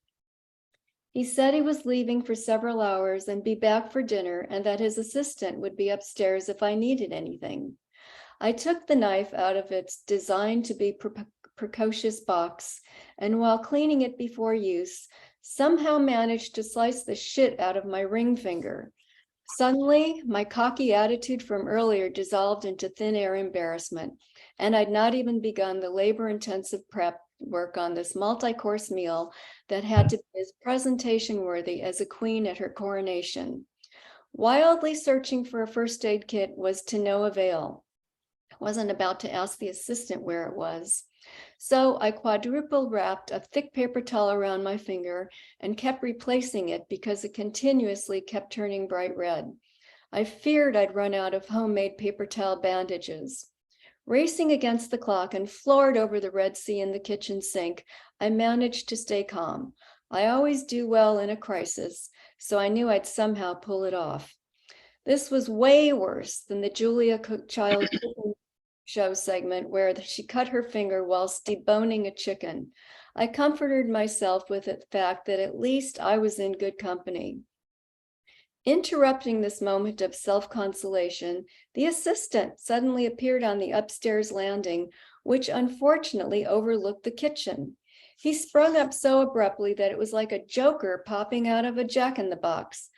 He said he was leaving for several hours and be back for dinner, and that his assistant would be upstairs if I needed anything. I took the knife out of its designed to be precocious box, and while cleaning it before use, somehow managed to slice the shit out of my ring finger. Suddenly, my cocky attitude from earlier dissolved into thin air embarrassment, and I'd not even begun the labor-intensive prep work on this multi-course meal that had to be as presentation worthy as a queen at her coronation. Wildly searching for a first aid kit was to no avail. I wasn't about to ask the assistant where it was. So I quadruple wrapped a thick paper towel around my finger and kept replacing it because it continuously kept turning bright red. I feared I'd run out of homemade paper towel bandages. Racing against the clock and floored over the Red Sea in the kitchen sink, I managed to stay calm. I always do well in a crisis, so I knew I'd somehow pull it off. This was way worse than the Julia Child cooking show segment where she cut her finger whilst deboning a chicken. I comforted myself with the fact that at least I was in good company. Interrupting this moment of self-consolation, the assistant suddenly appeared on the upstairs landing, which unfortunately overlooked the kitchen. He sprung up so abruptly that it was like a joker popping out of a jack-in-the-box.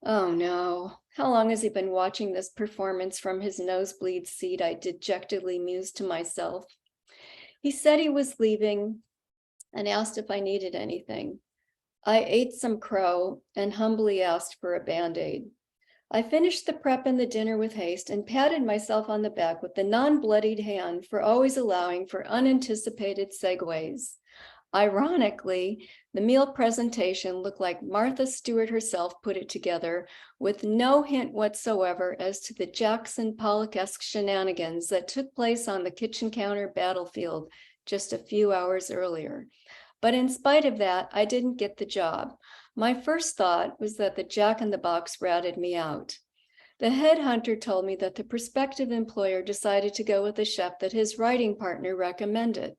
Oh no, how long has he been watching this performance from his nosebleed seat? I dejectedly mused to myself. He said he was leaving and asked if I needed anything. I ate some crow and humbly asked for a Band-Aid. I finished the prep and the dinner with haste and patted myself on the back with the non-bloodied hand for always allowing for unanticipated segues. Ironically, the meal presentation looked like Martha Stewart herself put it together, with no hint whatsoever as to the Jackson Pollock-esque shenanigans that took place on the kitchen counter battlefield just a few hours earlier. But in spite of that, I didn't get the job. My first thought was that the Jack-in-the-Box ratted me out. The headhunter told me that the prospective employer decided to go with a chef that his writing partner recommended.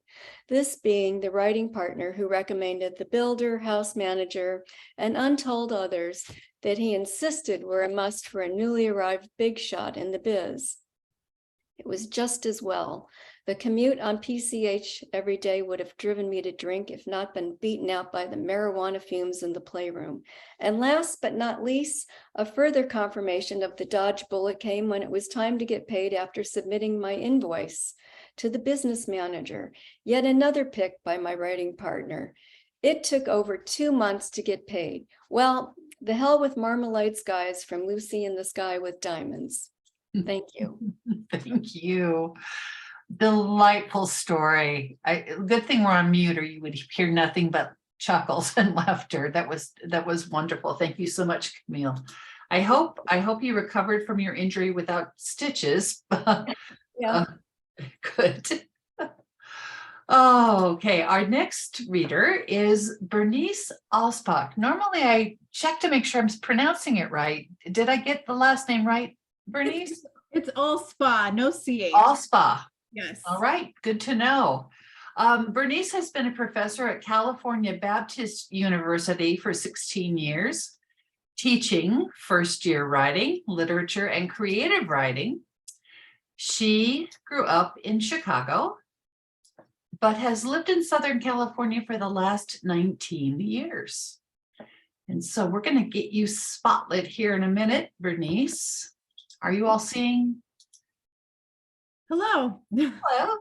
This being the writing partner who recommended the builder, house manager, and untold others that he insisted were a must for a newly arrived big shot in the biz. It was just as well. The commute on PCH every day would have driven me to drink, if not been beaten out by the marijuana fumes in the playroom. And last but not least, a further confirmation of the Dodge bullet came when it was time to get paid after submitting my invoice to the business manager, yet another pick by my writing partner. It took over 2 months to get paid. Well, the hell with Marmalade Skies from Lucy in the Sky with Diamonds. Thank you. Thank you. Delightful story. Good thing we're on mute or you would hear nothing but chuckles and laughter. That was wonderful. Thank you so much, Camille. I hope you recovered from your injury without stitches. Yeah. Good. Oh, okay. Our next reader is Bernice Alspach. Normally I check to make sure I'm pronouncing it right. Did I get the last name right, Bernice? It's all spa, no CH. Alspach. Yes. All right, good to know. Bernice has been a professor at California Baptist University for 16 years, teaching first-year writing, literature, and creative writing. She grew up in Chicago, but has lived in Southern California for the last 19 years. And so we're going to get you spotlit here in a minute, Bernice. Are you all seeing? Hello. Hello.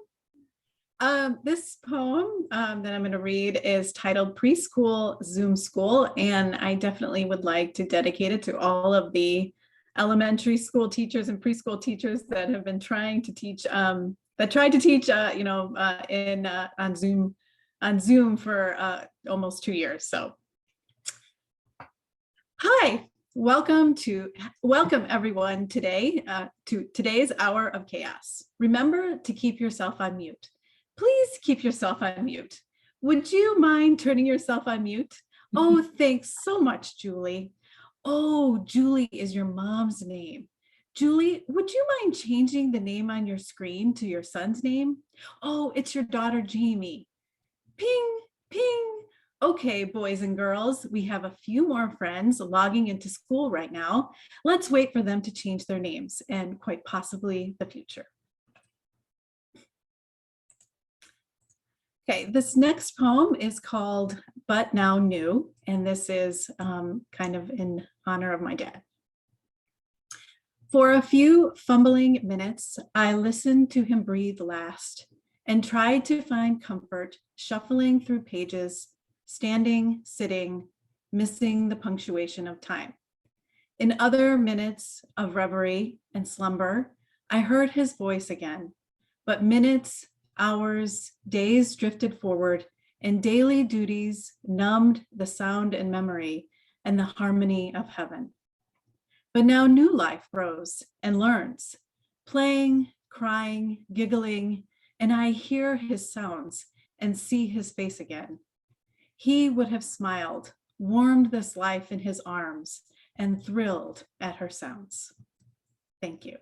This poem that I'm going to read is titled Preschool Zoom School, and I definitely would like to dedicate it to all of the elementary school teachers and preschool teachers that have been trying to teach, on Zoom for almost 2 years. So, hi, welcome everyone today to today's Hour of Chaos. Remember to keep yourself on mute. Please keep yourself on mute. Would you mind turning yourself on mute? Oh, thanks so much, Julie. Oh, Julie is your mom's name. Julie, would you mind changing the name on your screen to your son's name? Oh, it's your daughter, Jamie. Ping, ping. Okay, boys and girls, we have a few more friends logging into school right now. Let's wait for them to change their names and quite possibly the future. Okay, this next poem is called But Now New, and this is kind of in honor of my dad. For a few fumbling minutes, I listened to him breathe last and tried to find comfort shuffling through pages, standing, sitting, missing the punctuation of time. In other minutes of reverie and slumber, I heard his voice again, but minutes, hours, days drifted forward, and daily duties numbed the sound and memory and the harmony of heaven. But now new life grows and learns, playing, crying, giggling, and I hear his sounds and see his face again. He would have smiled, warmed this life in his arms, and thrilled at her sounds. Thank you.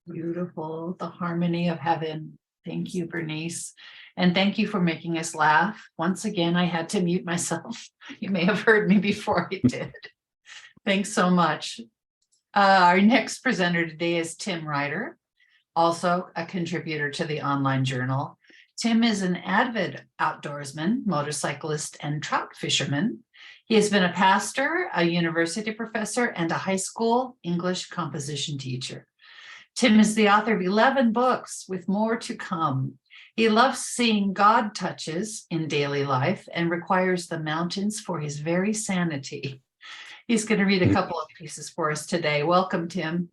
Beautiful, the harmony of heaven. Thank you, Bernice. And thank you for making us laugh. Once again, I had to mute myself. You may have heard me before I did. Thanks so much. Our next presenter today is Tim Ryder, also a contributor to the online journal. Tim is an avid outdoorsman, motorcyclist, and trout fisherman. He has been a pastor, a university professor, and a high school English composition teacher. Tim is the author of 11 books with more to come. He loves seeing God touches in daily life and requires the mountains for his very sanity. He's going to read a couple of pieces for us today. Welcome, Tim.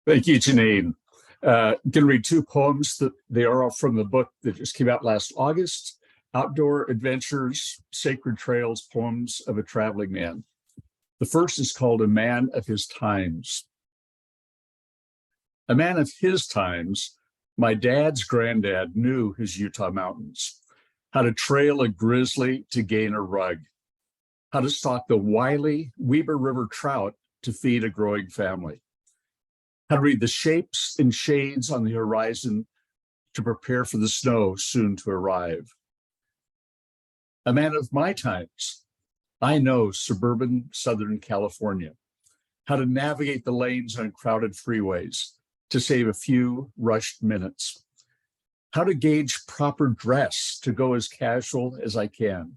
Thank you, Janine. Going to read two poems that they are all from the book that just came out last August, Outdoor Adventures, Sacred Trails, Poems of a Traveling Man. The first is called A Man of His Times. A man of his times, my dad's granddad knew his Utah mountains, how to trail a grizzly to gain a rug, how to stalk the wily Weber River trout to feed a growing family, how to read the shapes and shades on the horizon to prepare for the snow soon to arrive. A man of my times, I know suburban Southern California, how to navigate the lanes on crowded freeways to save a few rushed minutes, how to gauge proper dress to go as casual as I can,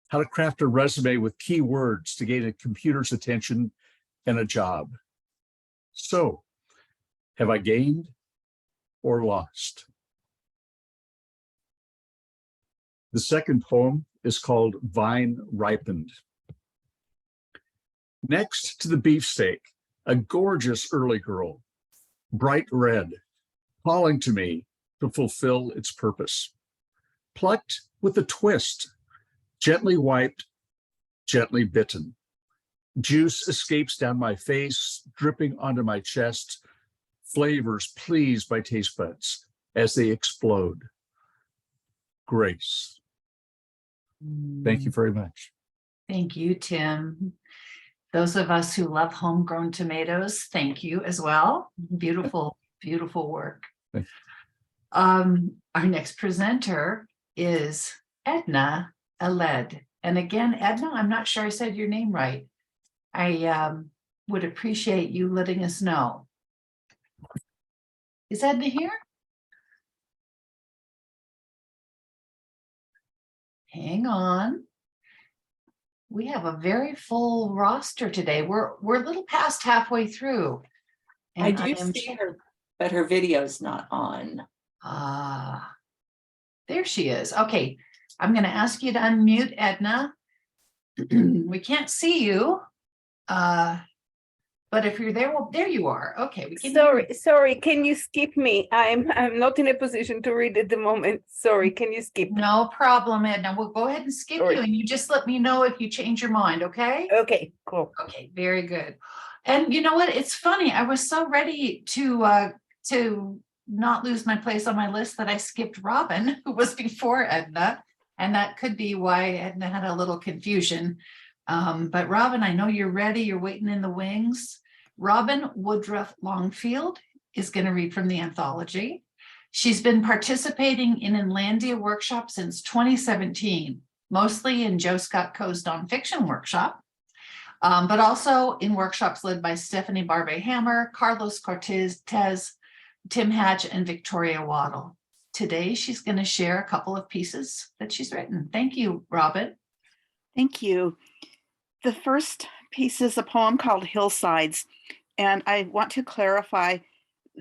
how to craft a resume with key words to gain a computer's attention and a job. So, have I gained or lost? The second poem is called Vine Ripened. Next to the beefsteak, a gorgeous early girl, bright red, calling to me to fulfill its purpose. Plucked with a twist, gently wiped, gently bitten. Juice escapes down my face, dripping onto my chest. Flavors please my taste buds as they explode. Grace. Thank you very much. Thank you, Tim. Those of us who love homegrown tomatoes, thank you as well. Beautiful, beautiful work. Our next presenter is Edna Aled. And again, Edna, I'm not sure I said your name right. I would appreciate you letting us know. Is Edna here? Hang on. We have a very full roster today. We're a little past halfway through. I And do see her, but her video's not on. There she is. Okay, I'm going to ask you to unmute, Edna. We can't see you. But if you're there, well, there you are. Okay, we can hear you. Sorry, can you skip me? I'm not in a position to read at the moment. Sorry, can you skip? No problem, Edna. We'll go ahead and skip Sorry. you, and you just let me know if you change your mind, okay? Okay, cool. Okay, very good. And you know what? It's funny. I was so ready to not lose my place on my list that I skipped Robin, who was before Edna, and that could be why Edna had a little confusion. But Robin, I know you're ready. You're waiting in the wings. Robin Woodruff Longfield is going to read from the anthology. She's been participating in Inlandia workshops since 2017, mostly in Joe Scott Coe's nonfiction workshop, but also in workshops led by Stephanie Barbe-Hammer, Carlos Cortez, Tim Hatch, and Victoria Waddle. Today, she's going to share a couple of pieces that she's written. Thank you, Robin. Thank you. The first piece is a poem called Hillsides, and I want to clarify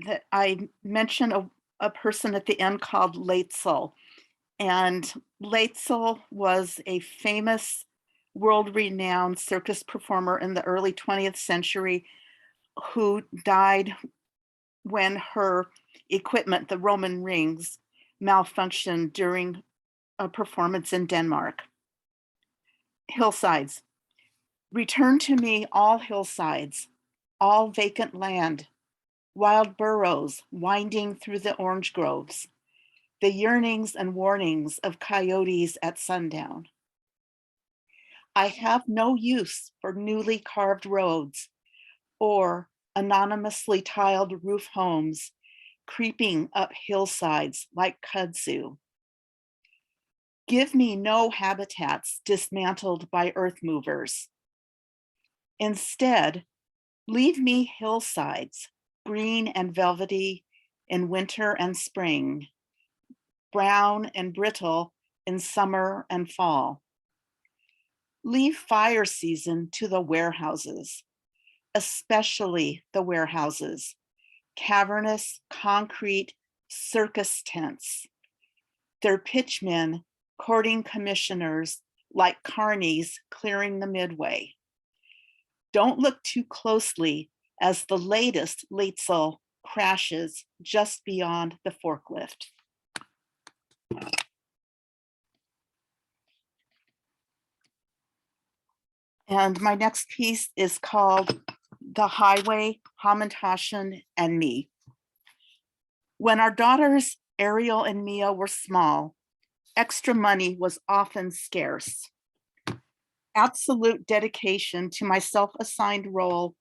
that I mentioned a person at the end called Laetzel, and Laetzel was a famous world-renowned circus performer in the early 20th century who died when her equipment, the Roman rings, malfunctioned during a performance in Denmark. Hillsides. Return to me all hillsides, all vacant land, wild burrows winding through the orange groves, the yearnings and warnings of coyotes at sundown. I have no use for newly carved roads or anonymously tiled roof homes creeping up hillsides like kudzu. Give me no habitats dismantled by earth movers. Instead, leave me hillsides, green and velvety in winter and spring, brown and brittle in summer and fall. Leave fire season to the warehouses, especially the warehouses, cavernous concrete circus tents, their pitchmen courting commissioners like carnies clearing the midway. Don't look too closely as the latest Laetzel crashes just beyond the forklift. And my next piece is called The Highway, Hamantaschen and Me. When our daughters Ariel and Mia were small, extra money was often scarce. Absolute dedication to my self-assigned role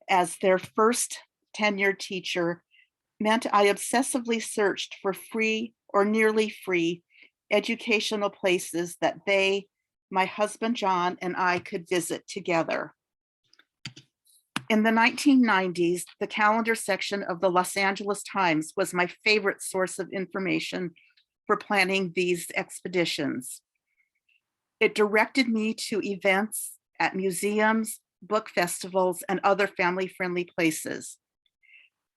as their first tenured teacher meant I obsessively searched for free or nearly free educational places that they, my husband John, and I could visit together. In the 1990s, the calendar section of the Los Angeles Times was my favorite source of information for planning these expeditions. It directed me to events at museums, book festivals, and other family-friendly places.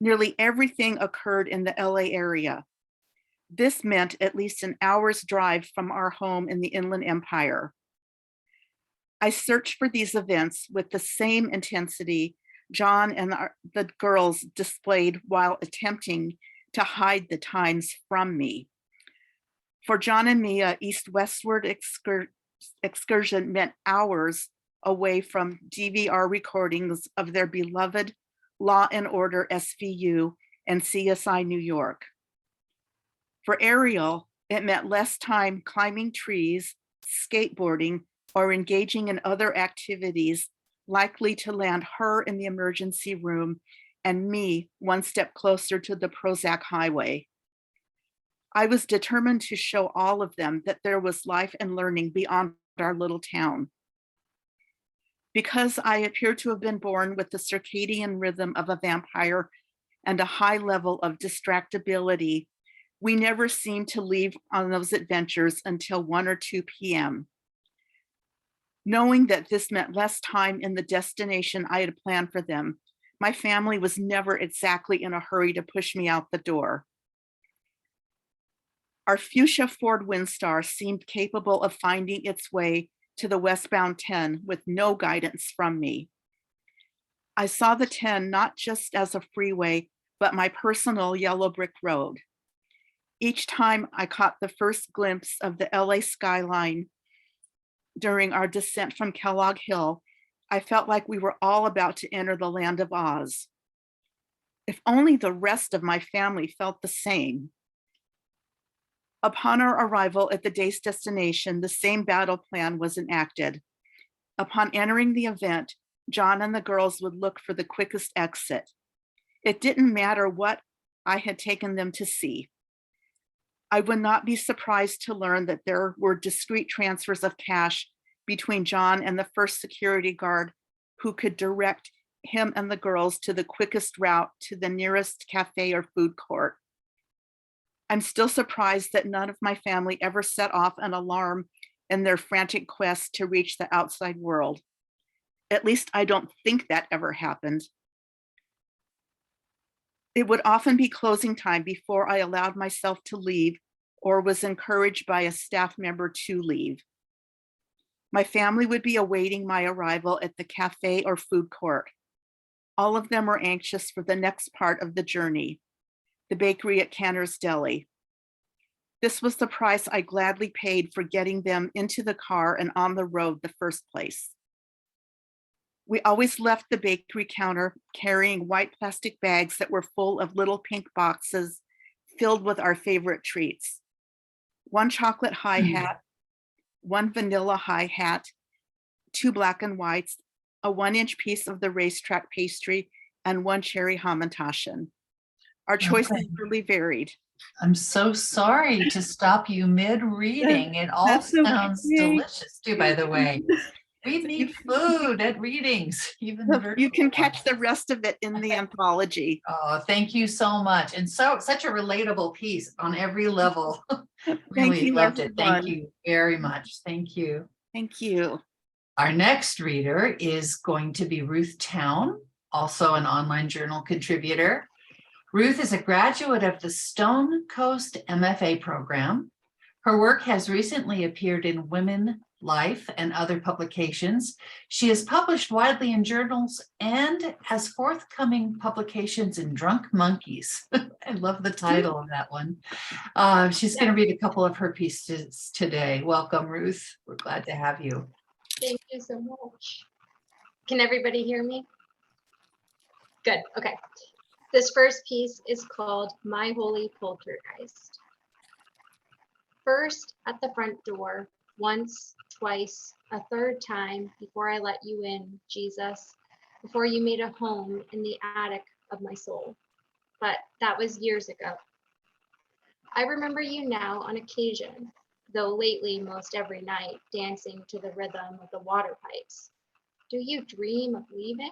Nearly everything occurred in the LA area. This meant at least an hour's drive from our home in the Inland Empire. I searched for these events with the same intensity John and the girls displayed while attempting to hide the times from me. For John and Mia, east-westward excursion meant hours away from DVR recordings of their beloved Law and Order SVU and CSI New York. For Ariel, it meant less time climbing trees, skateboarding, or engaging in other activities likely to land her in the emergency room and me one step closer to the Prozac highway. I was determined to show all of them that there was life and learning beyond our little town. Because I appear to have been born with the circadian rhythm of a vampire and a high level of distractibility, we never seemed to leave on those adventures until 1 or 2 p.m. Knowing that this meant less time in the destination I had planned for them, my family was never exactly in a hurry to push me out the door. Our fuchsia Ford Windstar seemed capable of finding its way to the westbound 10 with no guidance from me. I saw the 10 not just as a freeway, but my personal yellow brick road. Each time I caught the first glimpse of the LA skyline during our descent from Kellogg Hill, I felt like we were all about to enter the land of Oz. If only the rest of my family felt the same. Upon our arrival at the day's destination, the same battle plan was enacted. Upon entering the event, John and the girls would look for the quickest exit. It didn't matter what I had taken them to see. I would not be surprised to learn that there were discreet transfers of cash between John and the first security guard who could direct him and the girls to the quickest route to the nearest cafe or food court. I'm still surprised that none of my family ever set off an alarm in their frantic quest to reach the outside world. At least I don't think that ever happened. It would often be closing time before I allowed myself to leave or was encouraged by a staff member to leave. My family would be awaiting my arrival at the cafe or food court. All of them were anxious for the next part of the journey, the bakery at Canner's Deli. This was the price I gladly paid for getting them into the car and on the road the first place. We always left the bakery counter carrying white plastic bags that were full of little pink boxes filled with our favorite treats. One chocolate high hat, one vanilla high hat, 2 black and whites, a 1-inch piece of the racetrack pastry, and 1 cherry hamantaschen. Our choices really varied. I'm so sorry to stop you mid-reading. It all That's sounds okay. delicious too, by the way. We need food at readings, even You can virtual catch ones. the rest of it in the anthology. Oh, thank you so much. And such a relatable piece on every level. Really you, loved it. Thank everyone. you very much. Thank you. Thank you. Our next reader is going to be Ruth Town, also an online journal contributor. Ruth is a graduate of the Stone Coast MFA program. Her work has recently appeared in Women, Life, and other publications. She is published widely in journals and has forthcoming publications in Drunk Monkeys. I love the title of that one. She's going to read a couple of her pieces today. Welcome, Ruth. We're glad to have you. Thank you so much. Can everybody hear me? Good, okay. This first piece is called My Holy Poltergeist. First at the front door, once, twice, a third time before I let you in, Jesus, before you made a home in the attic of my soul. But that was years ago. I remember you now on occasion, though lately most every night dancing to the rhythm of the water pipes. Do you dream of leaving?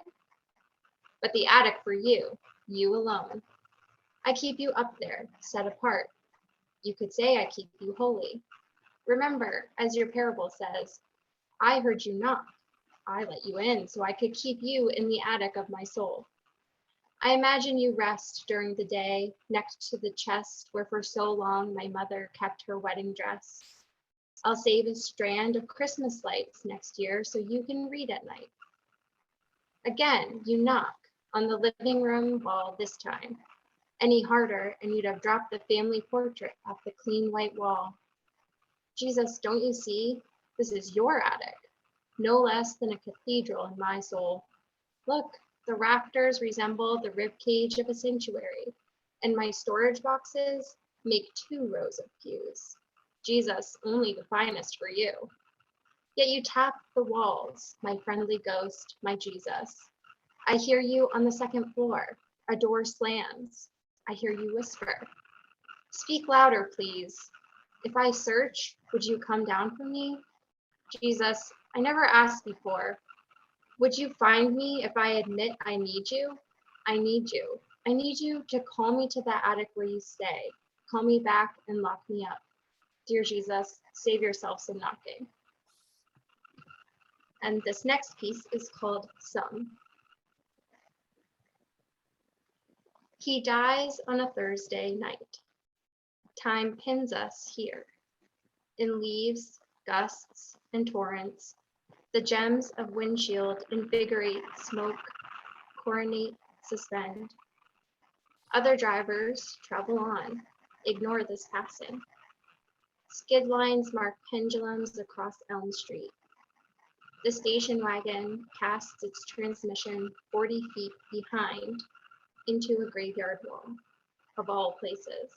But the attic for you alone. I keep you up there, set apart. You could say I keep you holy. Remember, as your parable says, I heard you knock. I let you in so I could keep you in the attic of my soul. I imagine you rest during the day next to the chest where for so long my mother kept her wedding dress. I'll save a strand of Christmas lights next year so you can read at night. Again, you knock on the living room wall this time. Any harder and you'd have dropped the family portrait off the clean white wall. Jesus, don't you see? This is your attic, no less than a cathedral in my soul. Look, the rafters resemble the rib cage of a sanctuary, and my storage boxes make 2 rows of pews. Jesus, only the finest for you. Yet you tap the walls, my friendly ghost, my Jesus. I hear you on the 2nd floor. A door slams. I hear you whisper. Speak louder, please. If I search, would you come down for me? Jesus, I never asked before. Would you find me if I admit I need you? I need you. I need you to call me to that attic where you stay. Call me back and lock me up. Dear Jesus, save yourself some knocking. And this next piece is called Some. He dies on a Thursday night. Time pins us here. In leaves, gusts, and torrents, the gems of windshield invigorate, smoke, coronate, suspend. Other drivers travel on, ignore this passing. Skid lines mark pendulums across Elm Street. The station wagon casts its transmission 40 feet behind into a graveyard wall, of all places.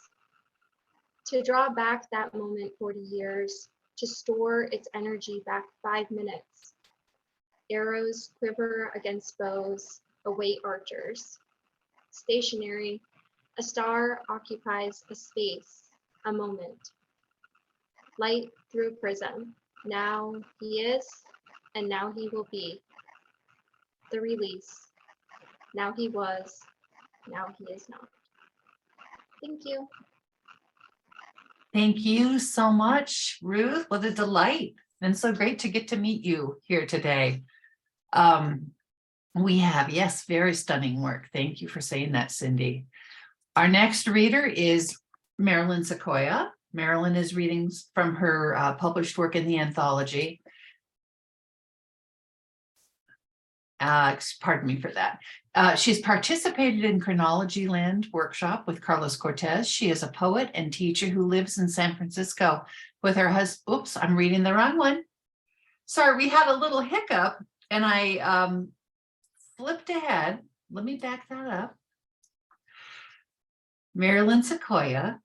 To draw back that moment 40 years, to store its energy back 5 minutes. Arrows quiver against bows, await archers. Stationary, a star occupies a space, a moment. Light through a prism. Now he is, and now he will be. The release. Now he was, now he is not. Thank you. Thank you so much, Ruth. What a delight. And so great to get to meet you here today. We have, yes, very stunning work. Thank you for saying that, Cindy. Our next reader is Marilyn Sequoia. Marilyn is reading from her published work in the anthology. Pardon me for that. She's participated in Chronology Land workshop with Carlos Cortez. She is a poet and teacher who lives in San Francisco with her husband. Oops, I'm reading the wrong one. Sorry, we had a little hiccup and I flipped ahead. Let me back that up. Marilyn Sequoia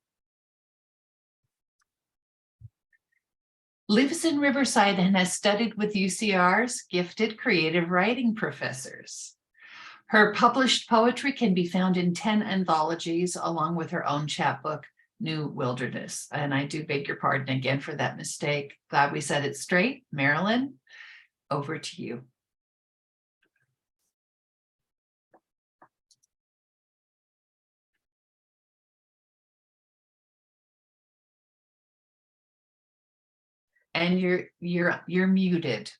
lives in Riverside and has studied with UCR's gifted creative writing professors. Her published poetry can be found in 10 anthologies, along with her own chapbook, New Wilderness. And I do beg your pardon again for that mistake. Glad we said it straight. Marilyn, over to you. And you're muted.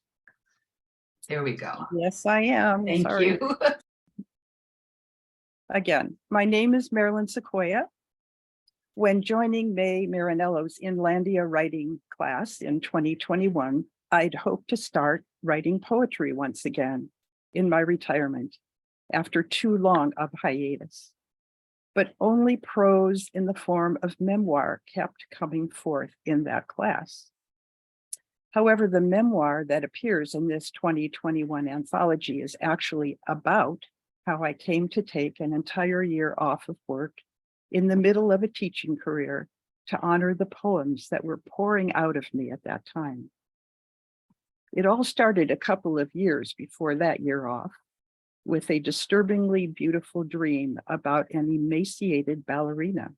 There we go. Yes, I am. Thank Sorry. you. Again, my name is Marilyn Sequoia. When joining May Marinello's Inlandia writing class in 2021, I'd hoped to start writing poetry once again in my retirement after too long of hiatus. But only prose in the form of memoir kept coming forth in that class. However, the memoir that appears in this 2021 anthology is actually about how I came to take an entire year off of work in the middle of a teaching career to honor the poems that were pouring out of me at that time. It all started a couple of years before that year off with a disturbingly beautiful dream about an emaciated ballerina.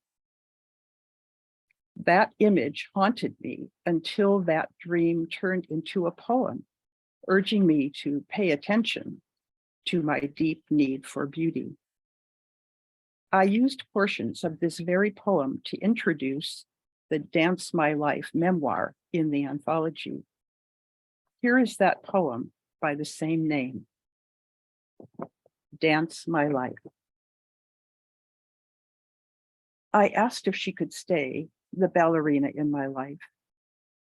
That image haunted me until that dream turned into a poem, urging me to pay attention to my deep need for beauty. I used portions of this very poem to introduce the Dance My Life memoir in the anthology. Here is that poem by the same name, Dance My Life. I asked if she could stay, the ballerina in my life.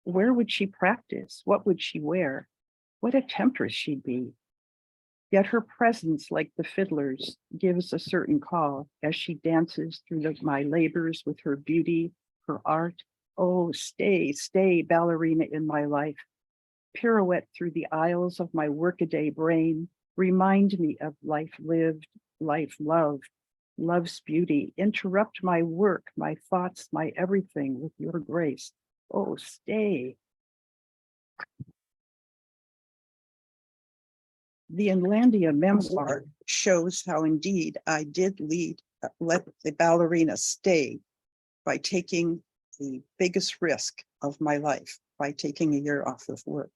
Where would she practice? What would she wear? What a temptress she'd be. Yet her presence, like the fiddler's, gives a certain call as she dances through my labors with her beauty, her art. Oh, stay, stay, ballerina in my life. Pirouette through the aisles of my workaday brain. Remind me of life lived, life loved, love's beauty. Interrupt my work, my thoughts, my everything with your grace. Oh, stay. The Inlandia memoir shows how indeed I did let the ballerina stay by taking the biggest risk of my life, by taking a year off of work.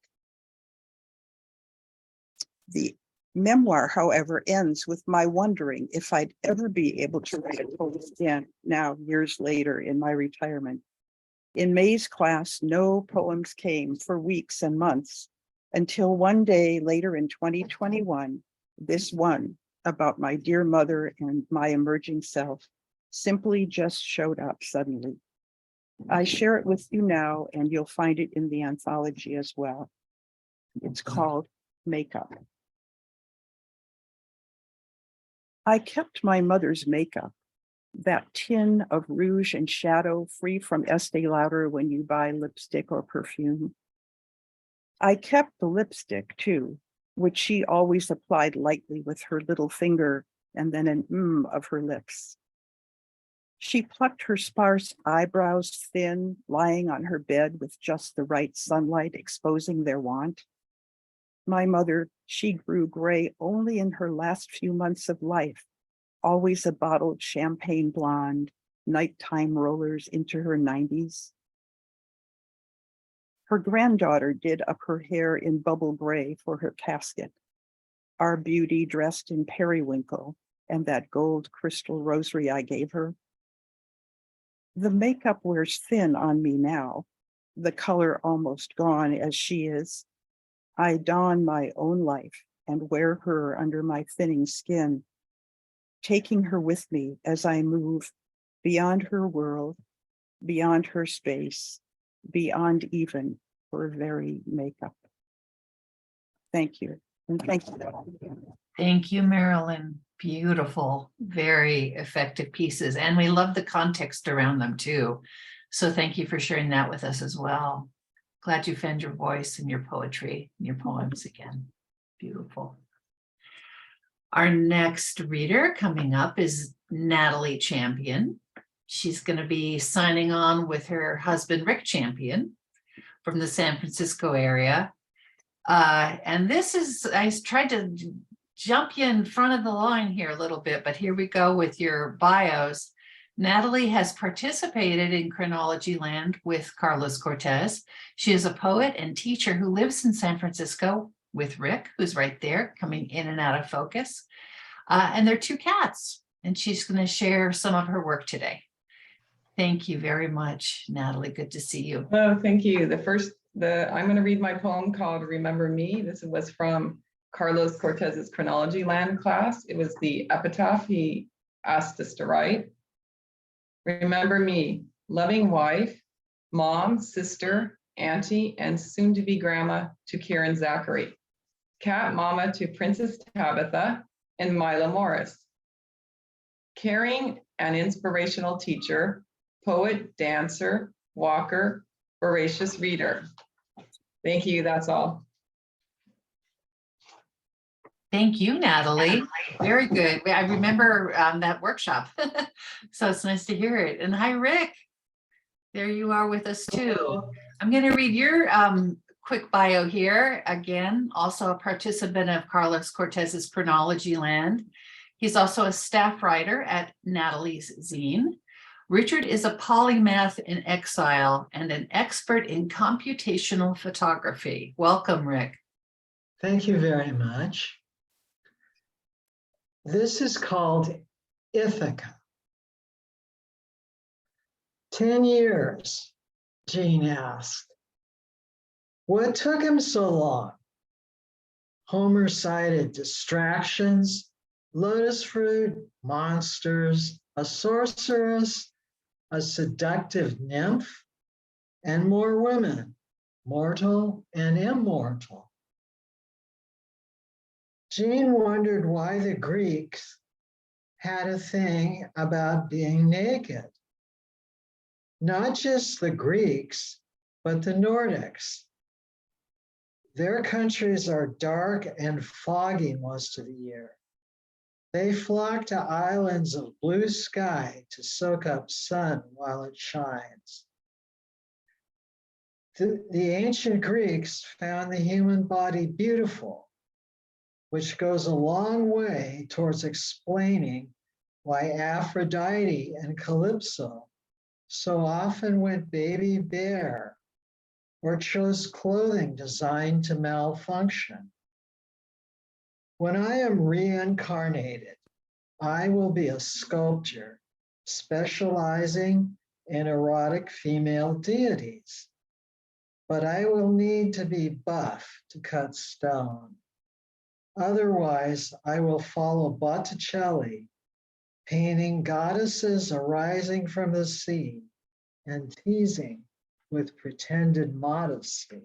The memoir, however, ends with my wondering if I'd ever be able to write a poem again now, years later in my retirement. In May's class, no poems came for weeks and months. Until one day later in 2021, this one about my dear mother and my emerging self simply just showed up suddenly. I share it with you now, and you'll find it in the anthology as well. It's called Makeup. I kept my mother's makeup, that tin of rouge and shadow free from Estee Lauder when you buy lipstick or perfume. I kept the lipstick too, which she always applied lightly with her little finger and then an of her lips. She plucked her sparse eyebrows thin, lying on her bed with just the right sunlight exposing their want. My mother, she grew gray only in her last few months of life, always a bottled champagne blonde, nighttime rollers into her 90s. Her granddaughter did up her hair in bubble gray for her casket. Our beauty dressed in periwinkle and that gold crystal rosary I gave her. The makeup wears thin on me now, the color almost gone as she is. I don my own life and wear her under my thinning skin, taking her with me as I move beyond her world, beyond her space, beyond even her very makeup. Thank you. And thank you. Thank you, Marilyn. Beautiful, very effective pieces. And we love the context around them too. So thank you for sharing that with us as well. Glad you found your voice and your poetry, and your poems again. Beautiful. Our next reader coming up is Natalie Champion. She's going to be signing on with her husband, Rick Champion, from the San Francisco area. And this is, I tried to jump you in front of the line here a little bit, but here we go with your bios. Natalie has participated in Chronology Land with Carlos Cortez. She is a poet and teacher who lives in San Francisco with Rick, who's right there, coming in and out of focus. And they're two cats, and she's going to share some of her work today. Thank you very much, Natalie. Good to see you. Oh, thank you. I'm going to read my poem called Remember Me. This was from Carlos Cortez's Chronology Land class. It was the epitaph he asked us to write. Remember me, loving wife, mom, sister, auntie, and soon-to-be grandma to Kieran Zachary, cat mama to Princess Tabitha and Mila Morris, caring and inspirational teacher, poet, dancer, walker, voracious reader. Thank you, that's all. Thank you, Natalie. Very good. I remember that workshop. So it's nice to hear it. And hi, Rick. There you are with us too. I'm going to read your quick bio here. Again, also a participant of Carlos Cortez's Chronology Land. He's also a staff writer at Natalie's zine. Richard is a polymath in exile and an expert in computational photography. Welcome, Rick. Thank you very much. This is called Ithaca. 10 years, Jean asked. What took him so long? Homer cited distractions, lotus fruit, monsters, a sorceress, a seductive nymph, and more women, mortal and immortal. Jean wondered why the Greeks had a thing about being naked. Not just the Greeks, but the Nordics. Their countries are dark and foggy most of the year. They flock to islands of blue sky to soak up sun while it shines. The ancient Greeks found the human body beautiful, which goes a long way towards explaining why Aphrodite and Calypso so often went baby bare or chose clothing designed to malfunction. When I am reincarnated, I will be a sculptor specializing in erotic female deities. but I will need to be buff to cut stone. Otherwise, I will follow Botticelli, painting goddesses arising from the sea and teasing with pretended modesty.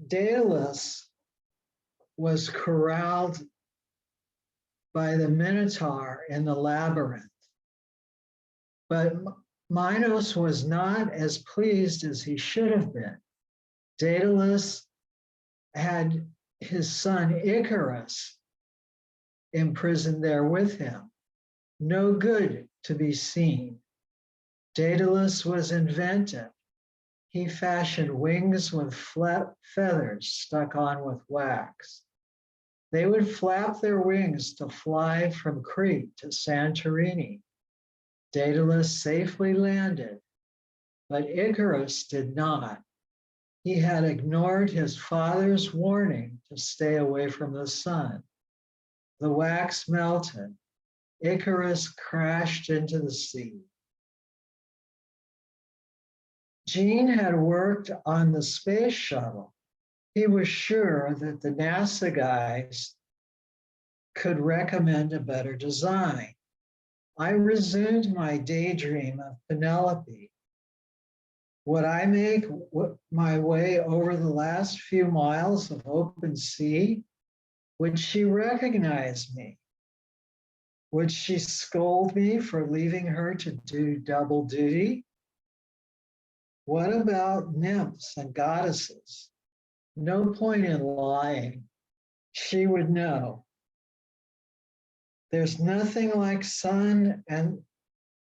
Daedalus was corralled by the Minotaur in the labyrinth, but Minos was not as pleased as he should have been. Daedalus had his son Icarus imprisoned there with him, no good to be seen. Daedalus was inventive. He fashioned wings with flat feathers stuck on with wax. They would flap their wings to fly from Crete to Santorini. Daedalus safely landed, but Icarus did not. He had ignored his father's warning to stay away from the sun. The wax melted. Icarus crashed into the sea. Gene had worked on the space shuttle. He was sure that the NASA guys could recommend a better design. I resumed my daydream of Penelope. Would I make my way over the last few miles of open sea? Would she recognize me? Would she scold me for leaving her to do double duty? What about nymphs and goddesses? No point in lying. She would know. There's nothing like sun and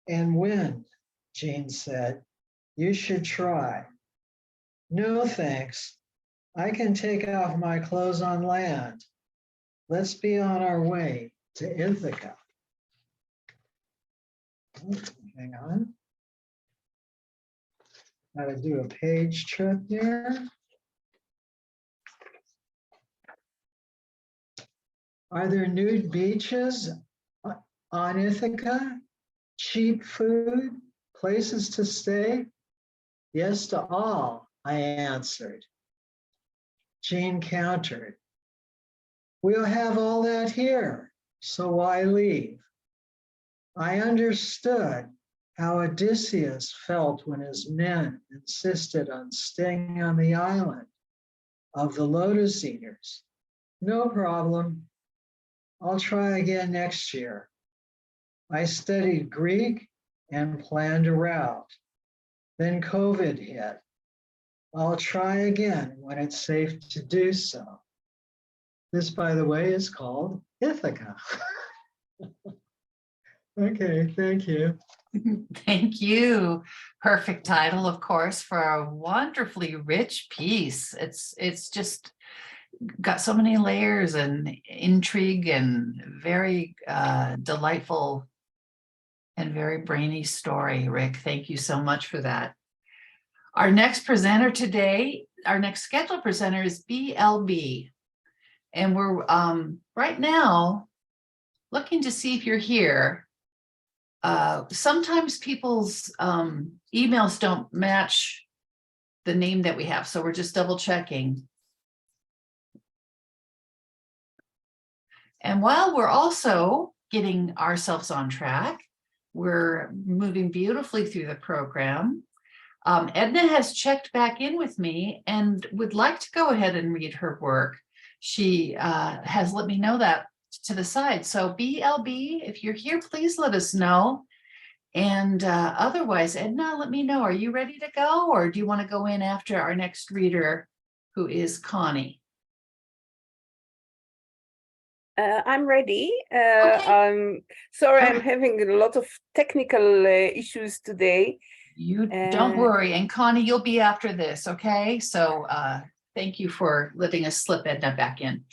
wind, Jean said. You should try. No, thanks. I can take off my clothes on land. Let's be on our way to Ithaca. Hang on. Gotta do a page trip here. Are there nude beaches on Ithaca? Cheap food? Places to stay? Yes to all, I answered. Jean countered. We'll have all that here, so why leave? I understood how Odysseus felt when his men insisted on staying on the island of the Lotus Eaters. No problem. I'll try again next year. I studied Greek and planned a route. Then COVID hit. I'll try again when it's safe to do so. This, by the way, is called Ithaca. Okay, thank you. Thank you. Perfect title, of course, for a wonderfully rich piece. It's just got so many layers and intrigue and very delightful and very brainy story, Rick. Thank you so much for that. Our next presenter today, our next scheduled presenter is BLB. And we're right now looking to see if you're here. Sometimes people's emails don't match the name that we have, so we're just double checking. And while we're also getting ourselves on track, we're moving beautifully through the program. Edna has checked back in with me and would like to go ahead and read her work. She has let me know that to the side. So BLB, if you're here, please let us know. And otherwise, Edna, let me know. Are you ready to go, or do you want to go in after our next reader, who is Connie? I'm ready. I'm sorry, I'm having a lot of technical issues today. You don't worry. And Connie, you'll be after this, okay? So thank you for letting us slip Edna back in.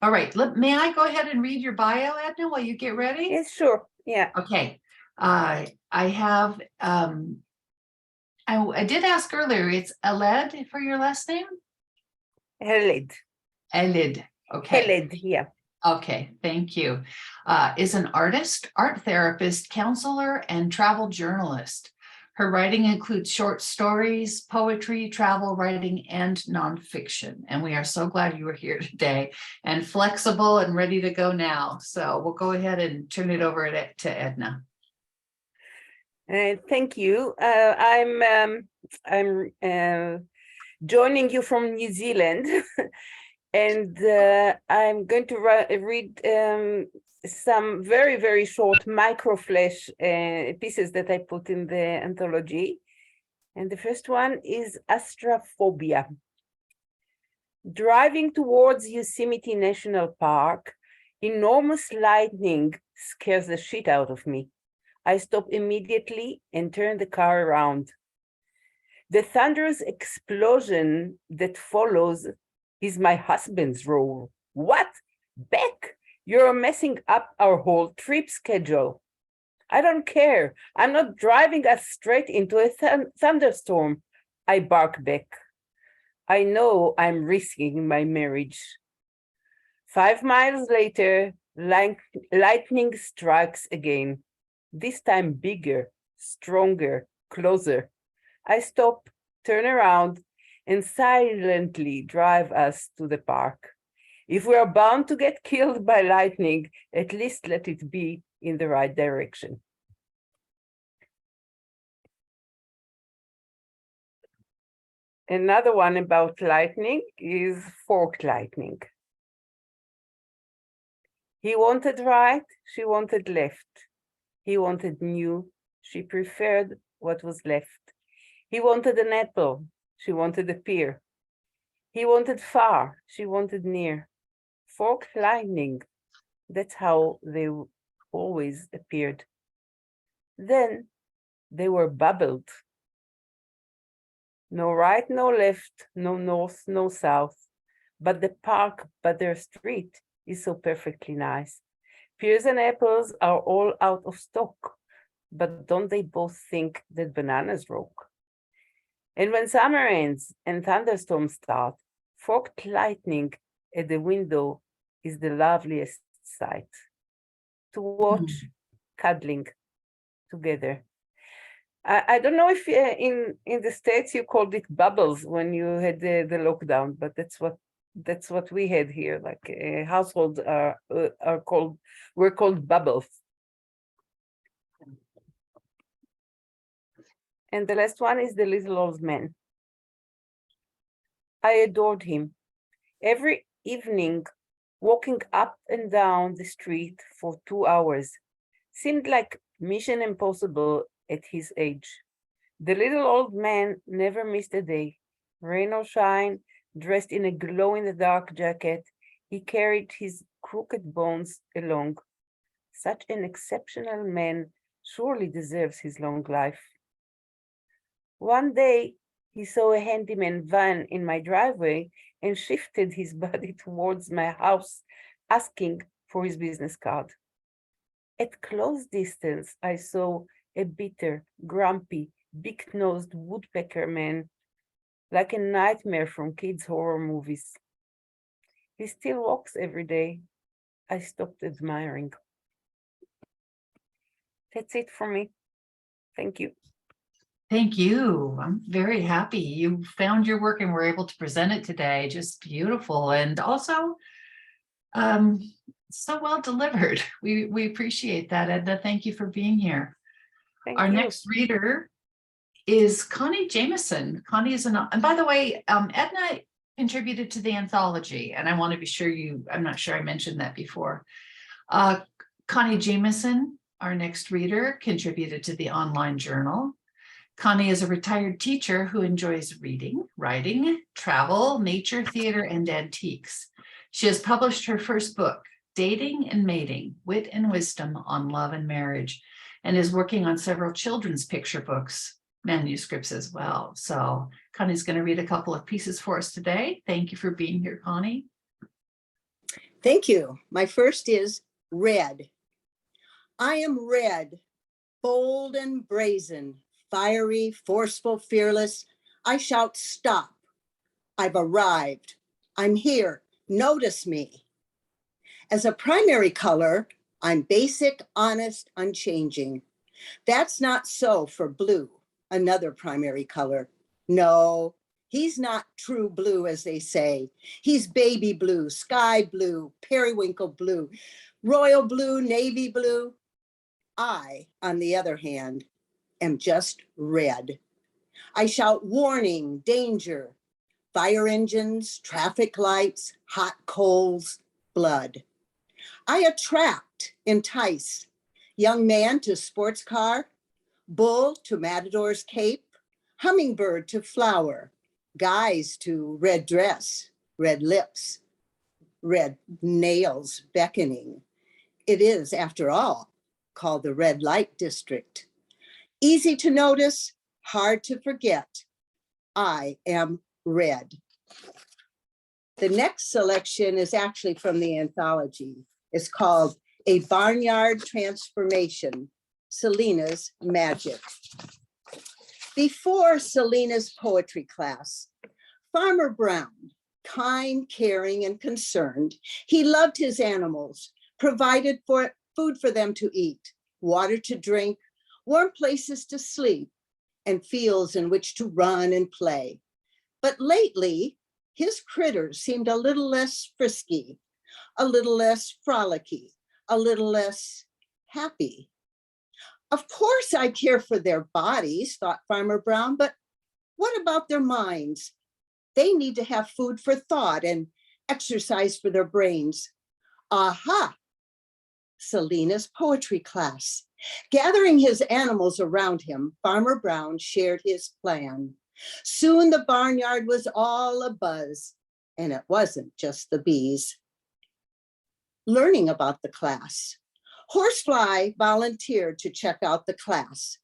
All right, may I go ahead and read your bio, Edna, while you get ready? Yes, sure. Yeah. Okay. I have, I did ask earlier, it's Eled for your last name? Heled. Eled, okay. Heled, yeah. Okay, thank you. Is an artist, art therapist, counselor, and travel journalist. Her writing includes short stories, poetry, travel writing, and nonfiction. And we are so glad you are here today and flexible and ready to go now. So we'll go ahead and turn it over to Edna. Thank you. I'm joining you from New Zealand, and I'm going to read some very, very short microflash pieces that I put in the anthology. And the first one is Astrophobia. Driving towards Yosemite National Park, enormous lightning scares the shit out of me. I stop immediately and turn the car around. The thunderous explosion that follows is my husband's role. What? Beck, you're messing up our whole trip schedule. I don't care. I'm not driving us straight into a thunderstorm. I bark back. I know I'm risking my marriage. 5 miles later, lightning strikes again. This time bigger, stronger, closer. I stop, turn around, and silently drive us to the park. If we are bound to get killed by lightning, at least let it be in the right direction. Another one about lightning is forked lightning. He wanted right, she wanted left. He wanted new, she preferred what was left. He wanted an apple, she wanted a pear. He wanted far, she wanted near. Forked lightning, that's how they always appeared. Then they were bubbled. No right, no left, no north, no south. But the park, but their street is so perfectly nice. Pears and apples are all out of stock, but don't they both think that bananas rock? And when summer ends and thunderstorms start, forked lightning at the window is the loveliest sight. To watch cuddling together. I don't know if in the States you called it bubbles when you had the lockdown, but that's what we had here. Like households were called bubbles. And the last one is the little old man. I adored him. Every evening, walking up and down the street for 2 hours seemed like mission impossible at his age. The little old man never missed a day. Rain or shine, dressed in a glow-in-the-dark jacket, he carried his crooked bones along. Such an exceptional man surely deserves his long life. One day, he saw a handyman van in my driveway and shifted his body towards my house, asking for his business card. At close distance, I saw a bitter, grumpy, big-nosed woodpecker man, like a nightmare from kids' horror movies. He still walks every day. I stopped admiring. That's it for me. Thank you. Thank you. I'm very happy you found your work and were able to present it today. Just beautiful. And also, so well delivered. We appreciate that, Edna. Thank you for being here. Our next reader is Connie Jameson. Connie is and by the way, Edna contributed to the anthology, and I want to be sure I'm not sure I mentioned that before. Connie Jameson, our next reader, contributed to the online journal. Connie is a retired teacher who enjoys reading, writing, travel, nature, theater, and antiques. She has published her first book, Dating and Mating, Wit and Wisdom on Love and Marriage, and is working on several children's picture books, manuscripts as well. So Connie's going to read a couple of pieces for us today. Thank you for being here, Connie. Thank you. My first is Red. I am red, bold and brazen, fiery, forceful, fearless. I shout, stop. I've arrived. I'm here. Notice me. As a primary color, I'm basic, honest, unchanging. That's not so for blue, another primary color. No, he's not true blue, as they say. He's baby blue, sky blue, periwinkle blue, royal blue, navy blue. I, on the other hand, am just red. I shout warning, danger, fire engines, traffic lights, hot coals, blood. I attract, entice, young man to sports car, bull to matador's cape, hummingbird to flower, guys to red dress, red lips, red nails beckoning. It is, after all, called the red light district. Easy to notice, hard to forget. I am red. The next selection is actually from the anthology. It's called A Barnyard Transformation, Selena's Magic. Before Selena's poetry class, Farmer Brown, kind, caring, and concerned, he loved his animals, provided for food for them to eat, water to drink, warm places to sleep, and fields in which to run and play. But lately, his critters seemed a little less frisky, a little less frolicky, a little less happy. Of course, I care for their bodies, thought Farmer Brown, but what about their minds? They need to have food for thought and exercise for their brains. Aha! Selena's poetry class. Gathering his animals around him, Farmer Brown shared his plan. Soon the barnyard was all abuzz, and it wasn't just the bees. Learning about the class. Horsefly volunteered to check out the class.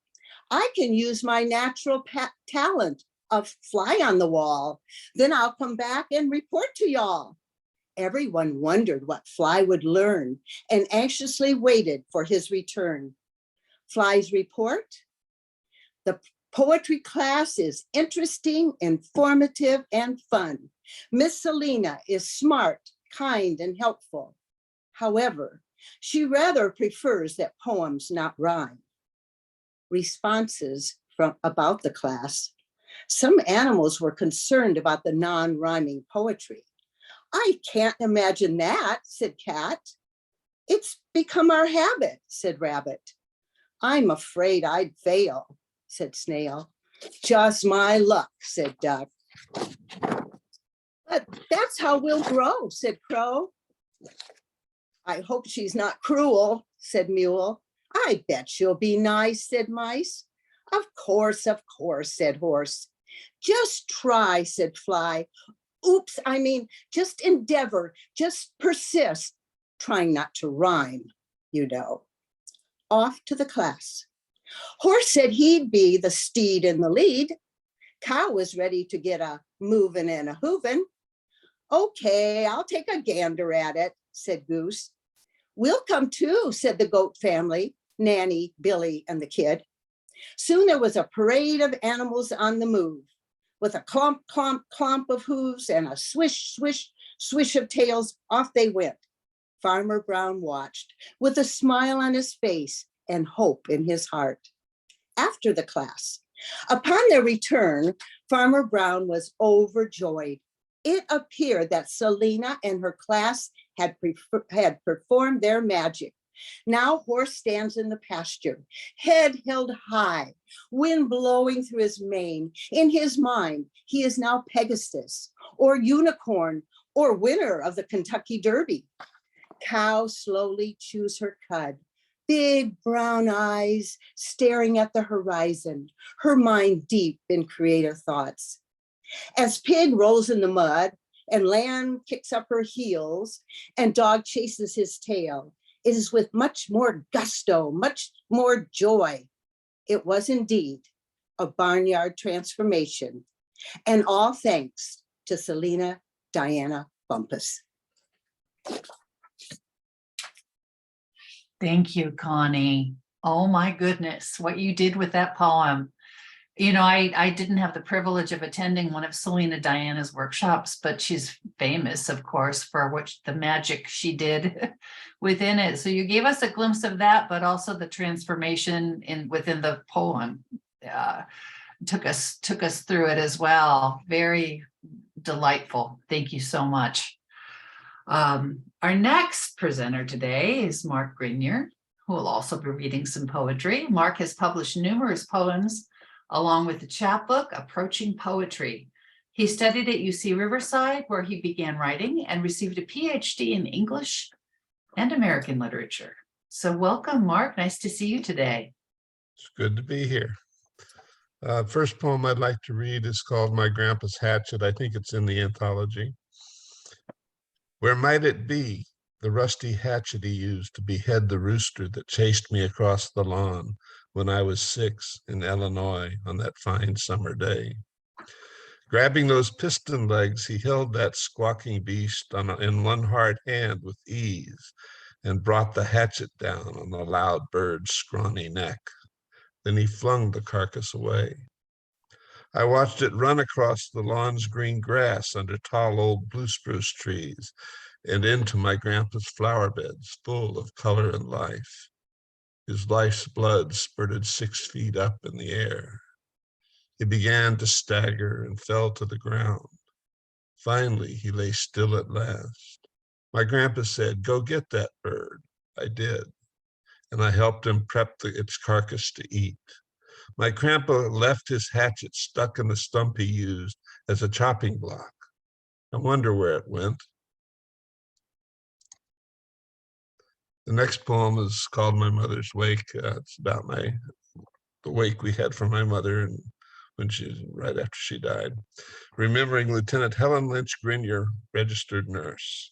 I can use my natural talent of fly on the wall. Then I'll come back and report to y'all. Everyone wondered what Fly would learn and anxiously waited for his return. Fly's report: the poetry class is interesting, informative, and fun. Miss Selena is smart, kind, and helpful. However, she rather prefers that poems not rhyme. Responses about the class. Some animals were concerned about the non-rhyming poetry. I can't imagine that, said Cat. It's become our habit, said Rabbit. I'm afraid I'd fail, said Snail. Just my luck, said Duck. But that's how we'll grow, said Crow. I hope she's not cruel, said Mule. I bet she'll be nice, said Mice. Of course, said Horse. Just try, said Fly. Oops, I mean, just endeavor, just persist, trying not to rhyme, you know. Off to the class. Horse said he'd be the steed in the lead. Cow was ready to get a moving and a hooving. Okay, I'll take a gander at it, said Goose. We'll come too, said the goat family, Nanny, Billy, and the kid. Soon there was a parade of animals on the move. With a clomp, clomp, clomp of hooves and a swish, swish, swish of tails, off they went. Farmer Brown watched with a smile on his face and hope in his heart. After the class, upon their return, Farmer Brown was overjoyed. It appeared that Selena and her class had performed their magic. Now Horse stands in the pasture, head held high, wind blowing through his mane. In his mind, he is now Pegasus, or unicorn, or winner of the Kentucky Derby. Cow slowly chews her cud, big brown eyes staring at the horizon, her mind deep in creative thoughts. As Pig rolls in the mud and Lamb kicks up her heels and Dog chases his tail, it is with much more gusto, much more joy. It was indeed a barnyard transformation, and all thanks to Selena Diana Bumpus. Thank you, Connie. Oh my goodness, what you did with that poem. I didn't have the privilege of attending one of Selena Diana's workshops, but she's famous, of course, for the magic she did within it. So you gave us a glimpse of that, but also the transformation within the poem took us through it as well. Very delightful. Thank you so much. Our next presenter today is Mark Grenier, who will also be reading some poetry. Mark has published numerous poems along with the chapbook, Approaching Poetry. He studied at UC Riverside, where he began writing and received a PhD in English and American literature. So welcome, Mark. Nice to see you today. It's good to be here. First poem I'd like to read is called My Grandpa's Hatchet. I think it's in the anthology. Where might it be, the rusty hatchet he used to behead the rooster that chased me across the lawn when I was 6 in Illinois on that fine summer day? Grabbing those piston legs, he held that squawking beast in one hard hand with ease and brought the hatchet down on the loud bird's scrawny neck. Then he flung the carcass away. I watched it run across the lawn's green grass under tall old blue spruce trees and into my grandpa's flower beds full of color and life. His life's blood spurted 6 feet up in the air. He began to stagger and fell to the ground. Finally, he lay still at last. My grandpa said, "Go get that bird." I did, and I helped him prep its carcass to eat. My grandpa left his hatchet stuck in the stump he used as a chopping block. I wonder where it went. The next poem is called My Mother's Wake. It's about the wake we had for my mother and right after she died. Remembering Lieutenant Helen Lynch Grenier, registered nurse.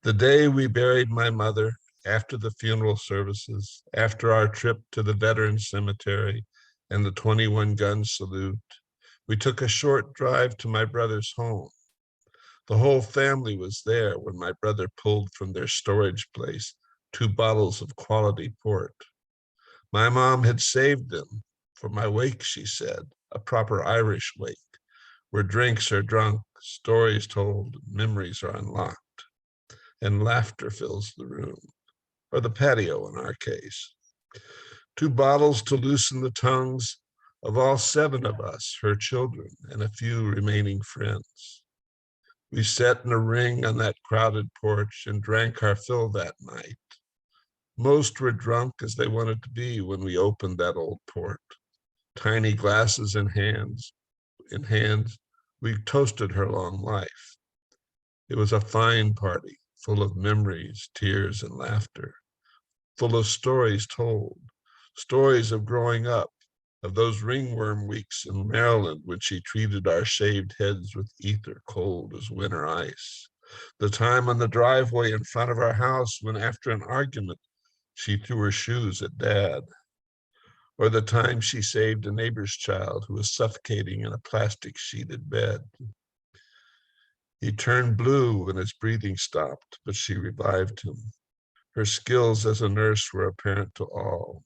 The day we buried my mother, after the funeral services, after our trip to the Veterans Cemetery and the 21-gun salute, we took a short drive to my brother's home. The whole family was there when my brother pulled from their storage place 2 bottles of quality port. My mom had saved them for my wake, she said, a proper Irish wake, where drinks are drunk, stories told, memories are unlocked, and laughter fills the room, or the patio in our case. 2 bottles to loosen the tongues of all 7 of us, her children, and a few remaining friends. We sat in a ring on that crowded porch and drank our fill that night. Most were drunk as they wanted to be when we opened that old port. Tiny glasses in hands, we toasted her long life. It was a fine party, full of memories, tears, and laughter, full of stories told, stories of growing up, of those ringworm weeks in Maryland when she treated our shaved heads with ether cold as winter ice. The time on the driveway in front of our house when after an argument, she threw her shoes at Dad. Or the time she saved a neighbor's child who was suffocating in a plastic sheeted bed. He turned blue when his breathing stopped, but she revived him. Her skills as a nurse were apparent to all.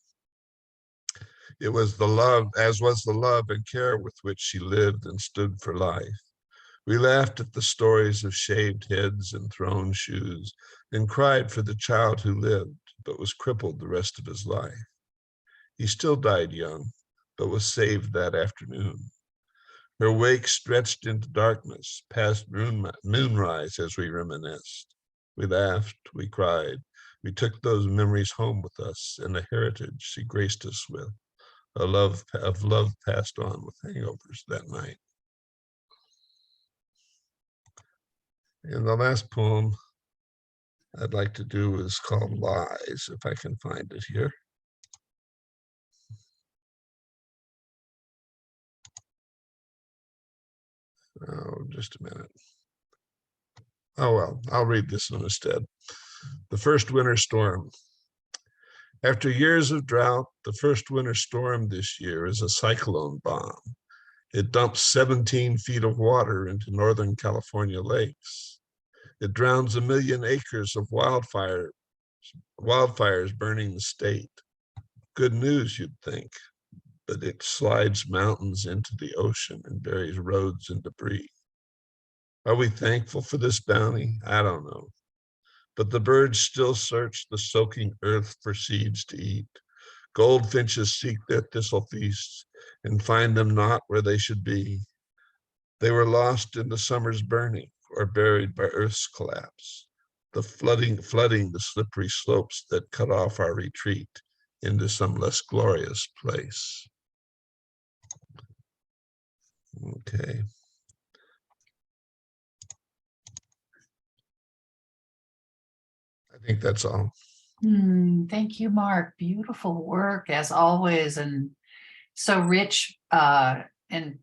It was the love, as was the love and care with which she lived and stood for life. We laughed at the stories of shaved heads and thrown shoes and cried for the child who lived, but was crippled the rest of his life. He still died young, but was saved that afternoon. Her wake stretched into darkness, past moonrise as we reminisced. We laughed, we cried, we took those memories home with us and the heritage she graced us with. A love passed on with hangovers that night. And the last poem I'd like to do is called Lies, if I can find it here. Oh, just a minute. Oh, well, I'll read this one instead. The first winter storm. After years of drought, the first winter storm this year is a cyclone bomb. It dumps 17 feet of water into Northern California lakes. It drowns 1 million acres of wildfires burning the state. Good news, you'd think. but it slides mountains into the ocean and buries roads in debris. Are we thankful for this bounty? I don't know. But the birds still search the soaking earth for seeds to eat. Goldfinches seek their thistle feasts and find them not where they should be. They were lost in the summer's burning or buried by earth's collapse, the flooding the slippery slopes that cut off our retreat into some less glorious place. Okay. I think that's all. Thank you, Mark. Beautiful work as always, and so rich and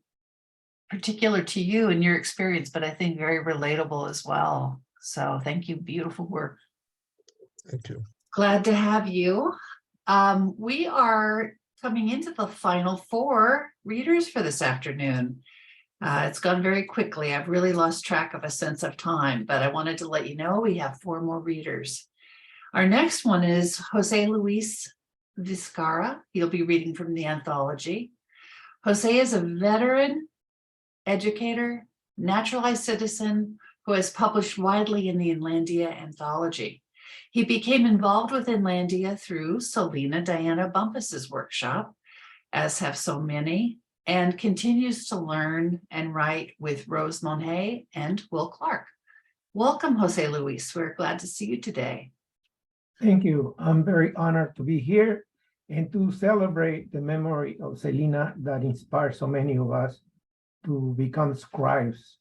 particular to you and your experience, but I think very relatable as well. So thank you. Beautiful work. Thank you. Glad to have you. We are coming into the final 4 readers for this afternoon. It's gone very quickly. I've really lost track of a sense of time, but I wanted to let you know we have 4 more readers. Our next one is Jose Luis Vizcarra. He'll be reading from the anthology. Jose is a veteran educator, naturalized citizen who has published widely in the Inlandia anthology. He became involved with Inlandia through Selena Diana Bumpus's workshop, as have so many, and continues to learn and write with Rose Monhay and Will Clark. Welcome, Jose Luis. We're glad to see you today. Thank you. I'm very honored to be here and to celebrate the memory of Selena that inspired so many of us to become scribes.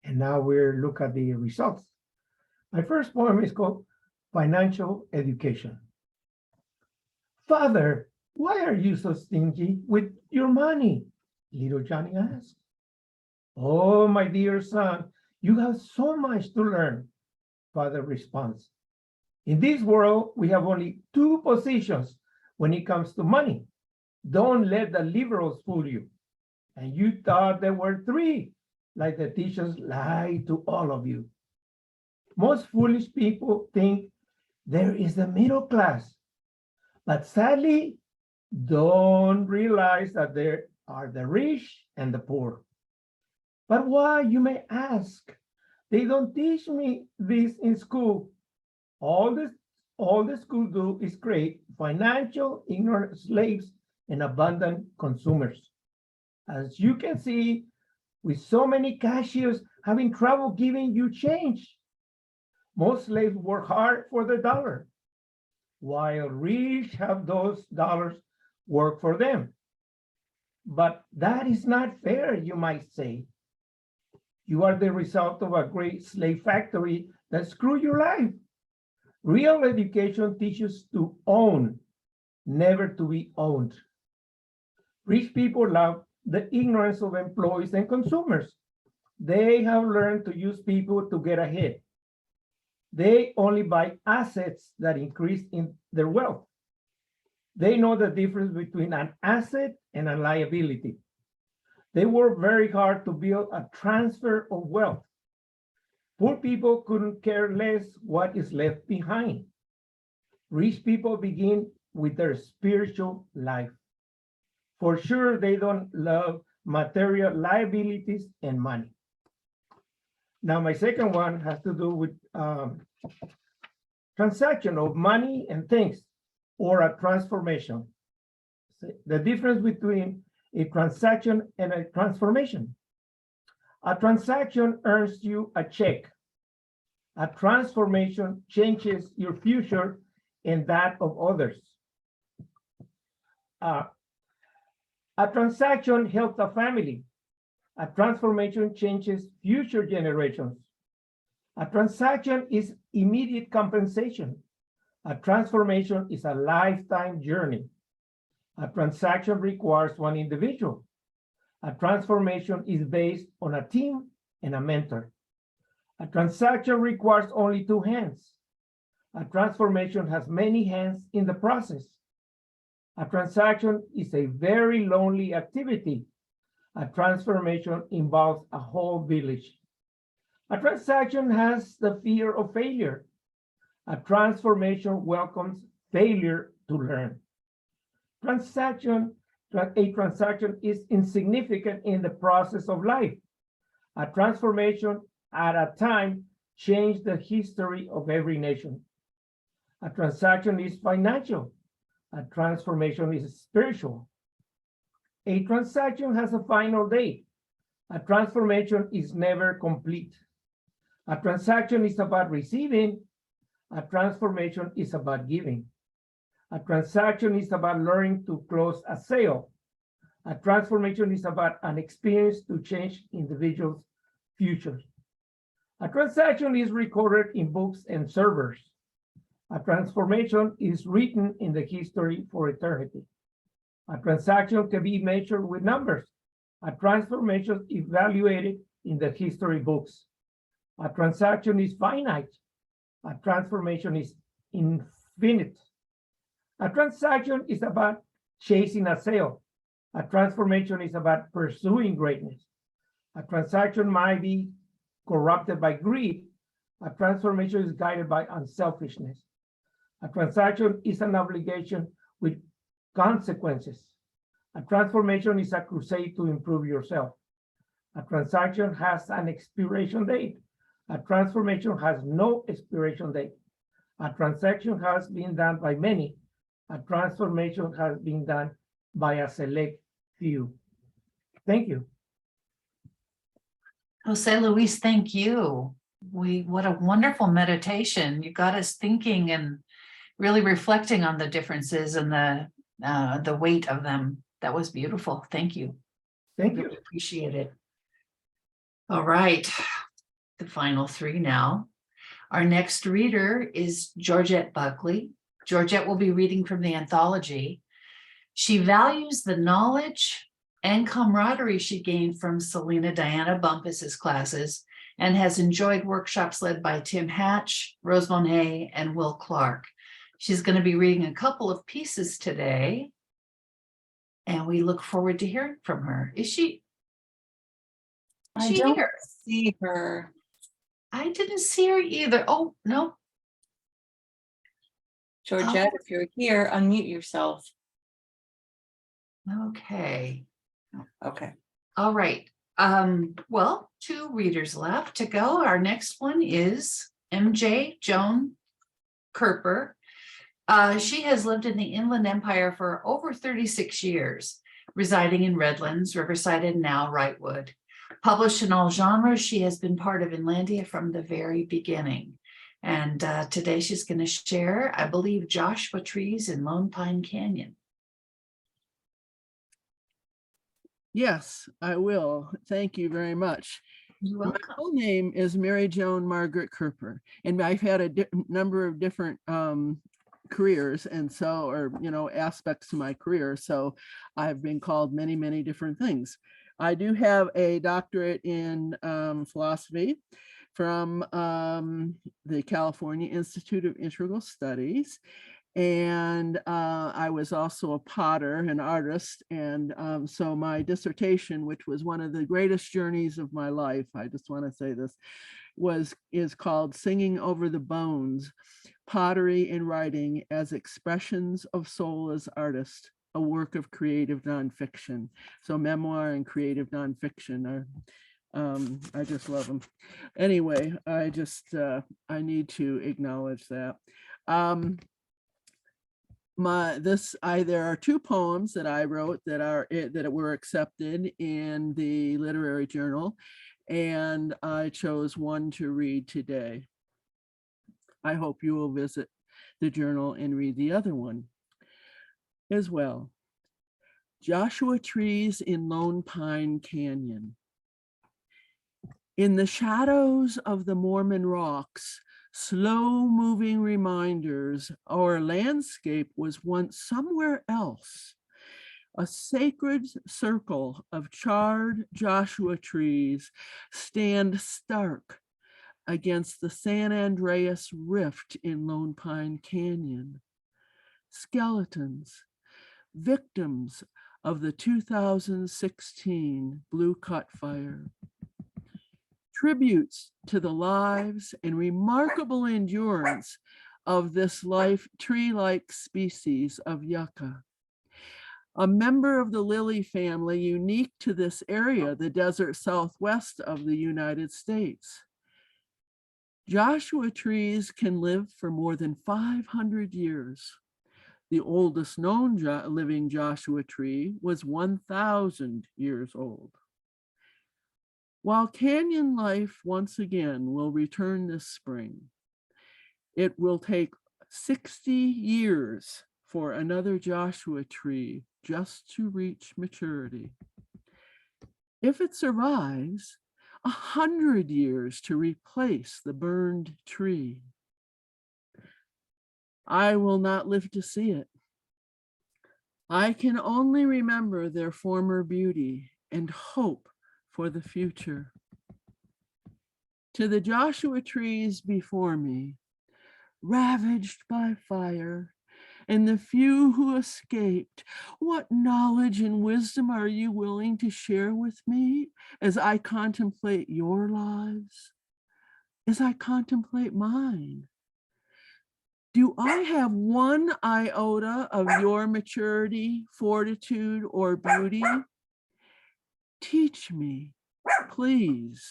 And now we'll look at the results. My first poem is called Financial Education. Father, why are you so stingy with your money? Little Johnny asked. Oh, my dear son, you have so much to learn, Father responds. In this world, we have only 2 positions when it comes to money. Don't let the liberals fool you. And you thought there were 3, like the teachers lied to all of you. Most foolish people think there is the middle class, but sadly, don't realize that there are the rich and the poor. But why, you may ask? They don't teach me this in school. All the school do is create financial ignorant slaves and abundant consumers. As you can see, with so many cashiers having trouble giving you change. Most slaves work hard for the dollar, while rich have those dollars work for them. But that is not fair, you might say. You are the result of a great slave factory that screwed your life. Real education teaches to own, never to be owned. Rich people love the ignorance of employees and consumers. They have learned to use people to get ahead. They only buy assets that increase in their wealth. They know the difference between an asset and a liability. They work very hard to build a transfer of wealth. Poor people couldn't care less what is left behind. Rich people begin with their spiritual life. For sure, they don't love material liabilities and money. Now, my second one has to do with transaction of money and things, or a transformation. The difference between a transaction and a transformation. A transaction earns you a check. A transformation changes your future and that of others. A transaction helps a family. A transformation changes future generations. A transaction is immediate compensation. A transformation is a lifetime journey. A transaction requires one individual. A transformation is based on a team and a mentor. A transaction requires only 2 hands. A transformation has many hands in the process. A transaction is a very lonely activity. A transformation involves a whole village. A transaction has the fear of failure. A transformation welcomes failure to learn. Transaction A transaction is insignificant in the process of life. A transformation at a time changed the history of every nation. A transaction is financial. A transformation is spiritual. A transaction has a final date. A transformation is never complete. A transaction is about receiving. A transformation is about giving. A transaction is about learning to close a sale. A transformation is about an experience to change individuals' futures. A transaction is recorded in books and servers. A transformation is written in the history for eternity. A transaction can be measured with numbers. A transformation is evaluated in the history books. A transaction is finite. A transformation is infinite. A transaction is about chasing a sale. A transformation is about pursuing greatness. A transaction might be corrupted by greed. A transformation is guided by unselfishness. A transaction is an obligation with consequences. A transformation is a crusade to improve yourself. A transaction has an expiration date. A transformation has no expiration date. A transaction has been done by many. A transformation has been done by a select few. Thank you. Jose Luis, thank you. What a wonderful meditation. You got us thinking and really reflecting on the differences and the weight of them. That was beautiful. Thank you. Thank you. Really appreciate it. All right, the final three now. Our next reader is Georgette Buckley. Georgette will be reading from the anthology. She values the knowledge and camaraderie she gained from Selena Diana Bumpus's classes and has enjoyed workshops led by Tim Hatch, Rose Monet, and Will Clark. She's going to be reading a couple of pieces today, and we look forward to hearing from her. Is she I don't here? see her. I didn't see her either. Oh, no. Georgette, if you're here, unmute yourself. Okay. Okay. All right. Well, two readers left to go. Our next one is MJ Joan Kerper. She has lived in the Inland Empire for over 36 years, residing in Redlands, Riverside, and now Wrightwood. Published in all genres, she has been part of Inlandia from the very beginning. And today she's going to share, I believe, Joshua Trees in Lone Pine Canyon. Yes, I will. Thank you very much. You're welcome. My full name is Mary Joan Margaret Kerper, and I've had a number of different careers, and so, or aspects to my career. So I've been called many, many different things. I do have a doctorate in philosophy from the California Institute of Integral Studies. And I was also a potter, an artist. And so my dissertation, which was one of the greatest journeys of my life, I just want to say this, is called Singing Over the Bones, Pottery and Writing as Expressions of Soul as Artist, a work of creative nonfiction. So memoir and creative nonfiction are, I just love them. Anyway, I need to acknowledge that. There are two poems that I wrote that were accepted in the literary journal, and I chose one to read today. I hope you will visit the journal and read the other one as well. Joshua Trees in Lone Pine Canyon. In the shadows of the Mormon rocks, slow-moving reminders our landscape was once somewhere else. A sacred circle of charred Joshua trees stand stark against the San Andreas Rift in Lone Pine Canyon. Skeletons, victims of the 2016 Blue Cut Fire. Tributes to the lives and remarkable endurance of this tree-like species of yucca. a member of the lily family unique to this area, the desert southwest of the United States. Joshua trees can live for more than 500 years. The oldest known living Joshua tree was 1,000 years old. While canyon life once again will return this spring, it will take 60 years for another Joshua tree just to reach maturity. If it survives, 100 years to replace the burned tree. I will not live to see it. I can only remember their former beauty and hope for the future. To the Joshua trees before me, ravaged by fire, and the few who escaped, what knowledge and wisdom are you willing to share with me as I contemplate your lives, as I contemplate mine? Do I have one iota of your maturity, fortitude, or beauty? Teach me, please.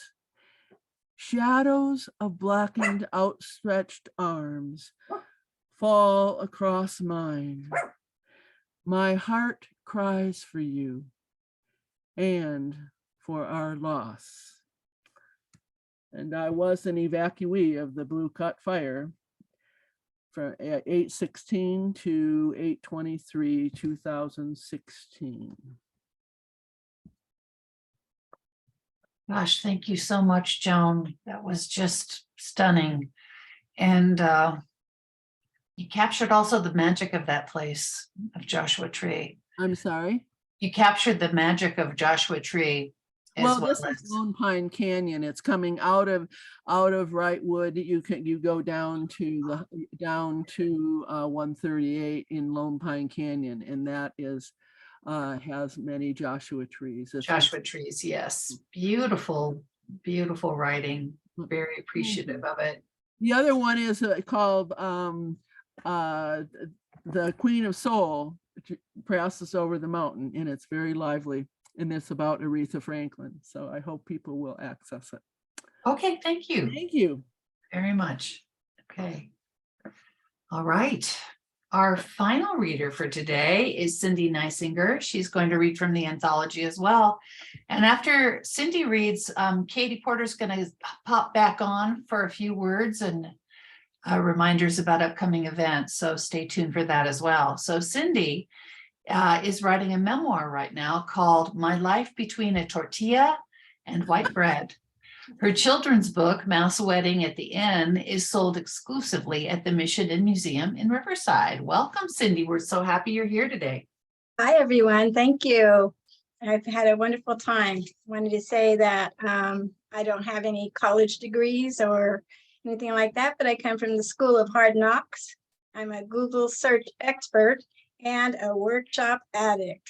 Shadows of blackened, outstretched arms fall across mine. My heart cries for you and for our loss. And I was an evacuee of the Blue Cut Fire from 8/16 to 8/23, 2016. Gosh, thank you so much, Joan. That was just stunning. And you captured also the magic of that place, of Joshua Tree. I'm sorry? You captured the magic of Joshua Tree. Well, this is Lone Pine Canyon. It's coming out of Wrightwood. You go down to 138 in Lone Pine Canyon, and that is has many Joshua trees. Joshua trees, yes. Beautiful, beautiful writing. Very appreciative of it. The other one is called The Queen of Soul, passes over the mountain, and it's very lively. And it's about Aretha Franklin. So I hope people will access it. Okay, thank you. Thank you very much. Okay. All right. Our final reader for today is Cindy Neisinger. She's going to read from the anthology as well. And after Cindy reads, Katie Porter's going to pop back on for a few words and reminders about upcoming events. So stay tuned for that as well. So Cindy is writing a memoir right now called My Life Between a Tortilla and White Bread. Her children's book, Mouse Wedding at the Inn, is sold exclusively at the Mission and Museum in Riverside. Welcome, Cindy. We're so happy you're here today. Hi, everyone. Thank you. I've had a wonderful time. Wanted to say that I don't have any college degrees or anything like that, but I come from the School of Hard Knocks. I'm a Google search expert and a workshop addict.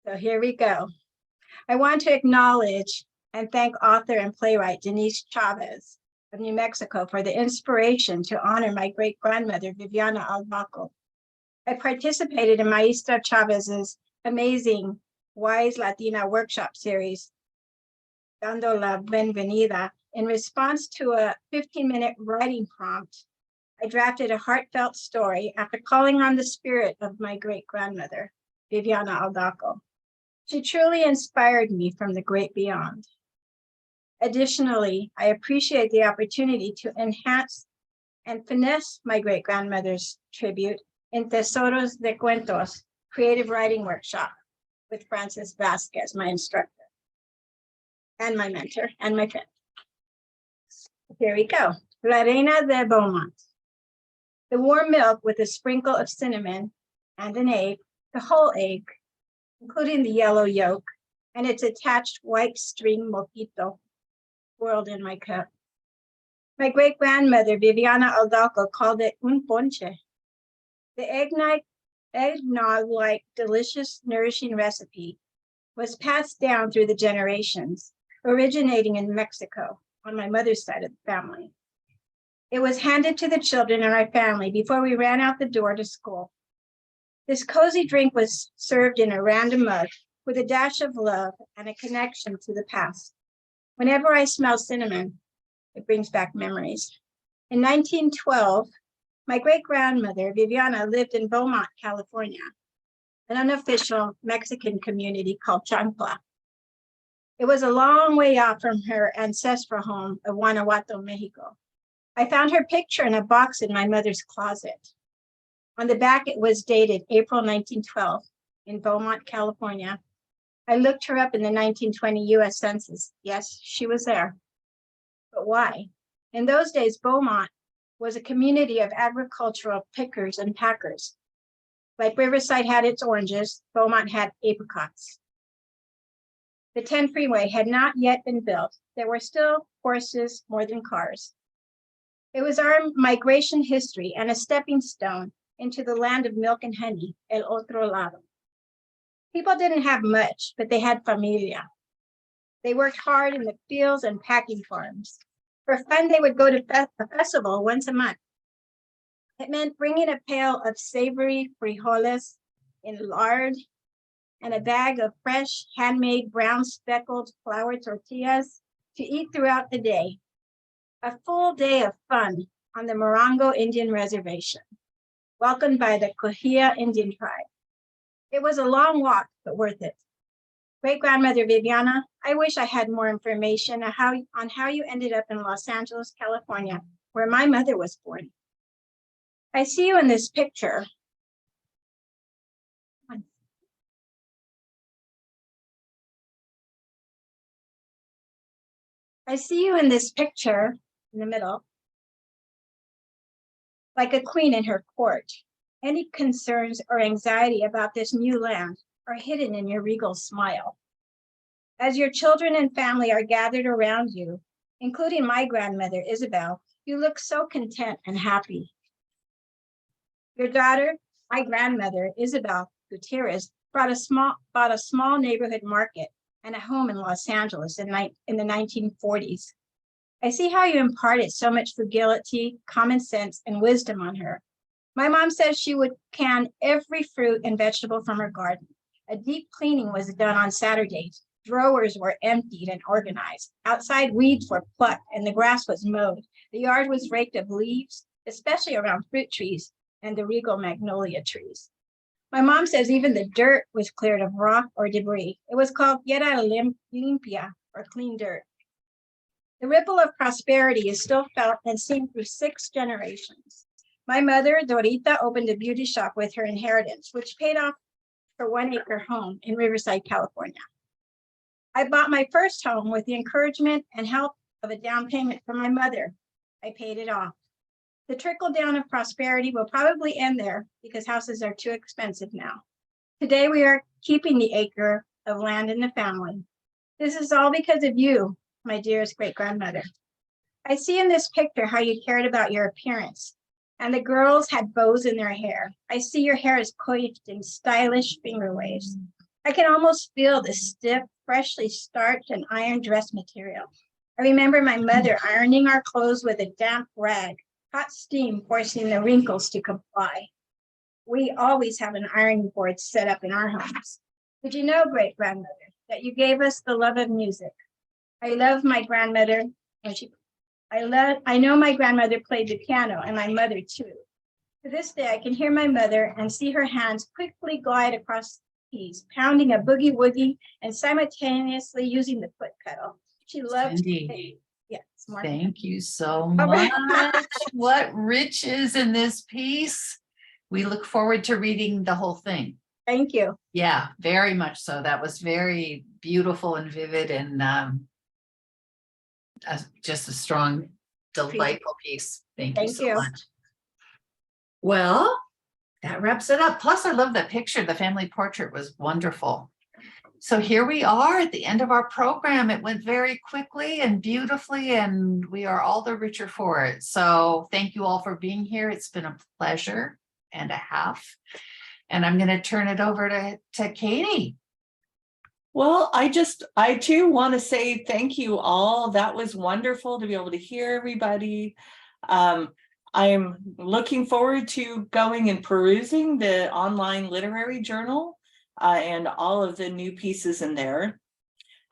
So here we go. I want to acknowledge and thank author and playwright Denise Chavez of New Mexico for the inspiration to honor my great-grandmother, Viviana Albaco. I participated in Maestra Chavez's amazing Wise Latina workshop series, Dando la Bienvenida, in response to a 15-minute writing prompt. I drafted a heartfelt story after calling on the spirit of my great-grandmother, Viviana Aldaco. She truly inspired me from the great beyond. Additionally, I appreciate the opportunity to enhance and finesse my great-grandmother's tribute in Tesoros de Cuentos creative writing workshop with Francis Vasquez, my instructor, and my mentor, and my friend. Here we go. La Reina de Beaumont. The warm milk with a sprinkle of cinnamon and an egg, the whole egg, including the yellow yolk, and its attached white string mojito, swirled in my cup. My great-grandmother, Viviana Aldaco, called it un ponche. The eggnog-like delicious, nourishing recipe was passed down through the generations, originating in Mexico on my mother's side of the family. It was handed to the children in our family before we ran out the door to school. This cozy drink was served in a random mug with a dash of love and a connection to the past. Whenever I smell cinnamon, it brings back memories. In 1912, my great-grandmother, Viviana, lived in Beaumont, California, an unofficial Mexican community called Chancla. It was a long way off from her ancestral home of Guanajuato, Mexico. I found her picture in a box in my mother's closet. On the back, it was dated April 1912 in Beaumont, California. I looked her up in the 1920 US Census. Yes, she was there. But why? In those days, Beaumont was a community of agricultural pickers and packers. Like Riverside had its oranges, Beaumont had apricots. The 10 freeway had not yet been built. There were still horses more than cars. It was our migration history and a stepping stone into the land of milk and honey, el otro lado. People didn't have much, but they had familia. They worked hard in the fields and packing farms. For fun, they would go to a festival once a month. It meant bringing a pail of savory frijoles in lard and a bag of fresh, handmade brown speckled flour tortillas to eat throughout the day. A full day of fun on the Morongo Indian Reservation, welcomed by the Cohilla Indian tribe. It was a long walk, but worth it. Great-grandmother Viviana, I wish I had more information on how you ended up in Los Angeles, California, where my mother was born. I see you in this picture. I see you in this picture in the middle, like a queen in her court. Any concerns or anxiety about this new land are hidden in your regal smile. As your children and family are gathered around you, including my grandmother, Isabel, you look so content and happy. Your daughter, my grandmother, Isabel Gutierrez, bought a small neighborhood market and a home in Los Angeles in the 1940s. I see how you imparted so much frugility, common sense, and wisdom on her. My mom says she would can every fruit and vegetable from her garden. A deep cleaning was done on Saturdays. Drawers were emptied and organized. Outside weeds were plucked and the grass was mowed. The yard was raked of leaves, especially around fruit trees and the regal magnolia trees. My mom says even the dirt was cleared of rock or debris. It was called tierra limpia, or clean dirt. The ripple of prosperity is still felt and seen through 6 generations. My mother, Dorita, opened a beauty shop with her inheritance, which paid off her 1-acre home in Riverside, California. I bought my first home with the encouragement and help of a down payment from my mother. I paid it off. The trickle down of prosperity will probably end there because houses are too expensive now. Today, we are keeping the acre of land in the family. This is all because of you, my dearest great-grandmother. I see in this picture how you cared about your appearance, and the girls had bows in their hair. I see your hair is coiffed in stylish finger waves. I can almost feel the stiff, freshly starched and ironed dress material. I remember my mother ironing our clothes with a damp rag, hot steam forcing the wrinkles to comply. We always have an ironing board set up in our homes. Did you know, great-grandmother, that you gave us the love of music? I love my grandmother, and I know my grandmother played the piano, and my mother too. To this day, I can hear my mother and see her hands quickly glide across the keys, pounding a boogie-woogie and simultaneously using the foot pedal. She loved Cindy, more. thank you so All right. much. What riches in this piece. We look forward to reading the whole thing. Thank you. Yeah, very much so. That was very beautiful and vivid and just a strong, delightful piece. Thank you so much. Well, that wraps it up. Plus, I love that picture. The family portrait was wonderful. So here we are at the end of our program. It went very quickly and beautifully, and we are all the richer for it. So thank you all for being here. It's been a pleasure and a half. And I'm going to turn it over to Katie. Well, I too want to say thank you all. That was wonderful to be able to hear everybody. I'm looking forward to going and perusing the online literary journal and all of the new pieces in there.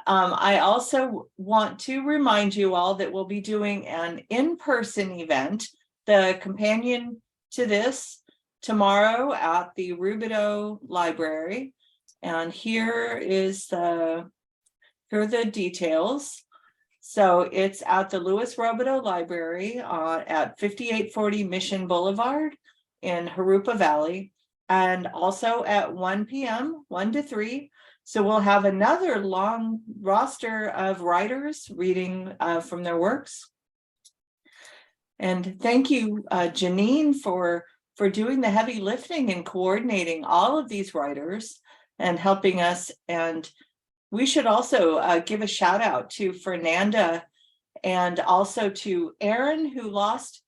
I also want to remind you all that we'll be doing an in-person event, the companion to this, tomorrow at the Rubidoux Library. And here are the details. So it's at the Louis Robideau Library at 5840 Mission Boulevard in Harupa Valley, and also at 1 p.m., 1 to 3. So we'll have another long roster of writers reading from their works. And thank you, Janine, for doing the heavy lifting and coordinating all of these writers and helping us. And we should also give a shout out to Fernanda and also to Aaron, who lost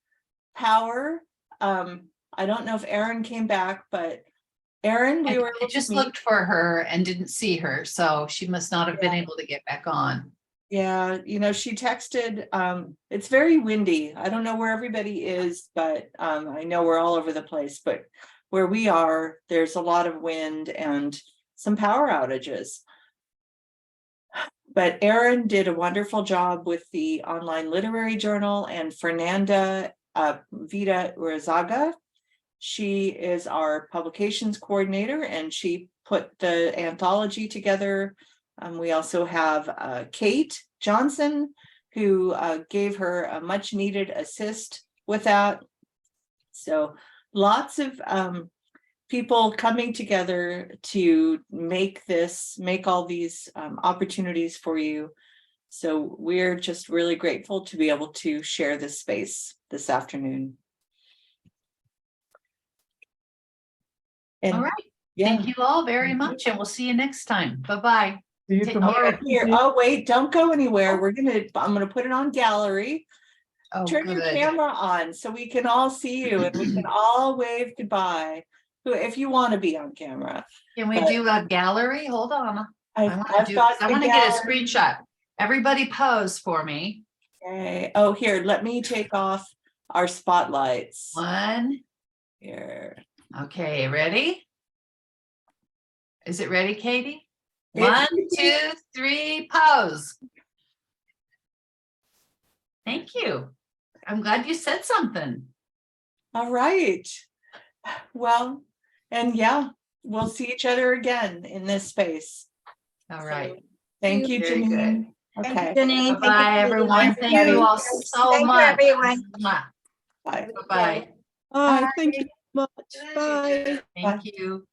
power. I don't know if Aaron came back, but Aaron, we were I just looked for her and didn't see her, so she must not have been able to get back on. Yeah, you know, she texted, it's very windy. I don't know where everybody is, but I know we're all over the place, but where we are, there's a lot of wind and some power outages. But Erin did a wonderful job with the online literary journal, and Fernanda Vida Urizaga, she is our publications coordinator, and she put the anthology together. We also have Kate Johnson, who gave her a much needed assist with that. So lots of people coming together to make all these opportunities for you. So we're just really grateful to be able to share this space this afternoon. And all right. Thank you all very much, and we'll see you next time. Bye-bye. See you tomorrow. Here. Oh, wait, don't go anywhere. I'm gonna put it on gallery. Oh, Turn your good. camera on so we can all see you and we can all wave goodbye. If you want to be on camera. Can we do a gallery? Hold on. I want to gallery. get a screenshot. Everybody pose for me. Okay. Oh, here, let me take off our spotlights. One. Here. Okay, ready? Is it ready, Katie? 1, 2, 3, pose. Thank you. I'm glad you said something. All right. Well, and yeah, we'll see each other again in this space. All right. So, thank you, Very Janine. good. Okay. Janine. Bye, everyone. Thank you all so Thank you, much. everyone. Bye. Bye. Bye. Thank you so much. Bye. Thank you.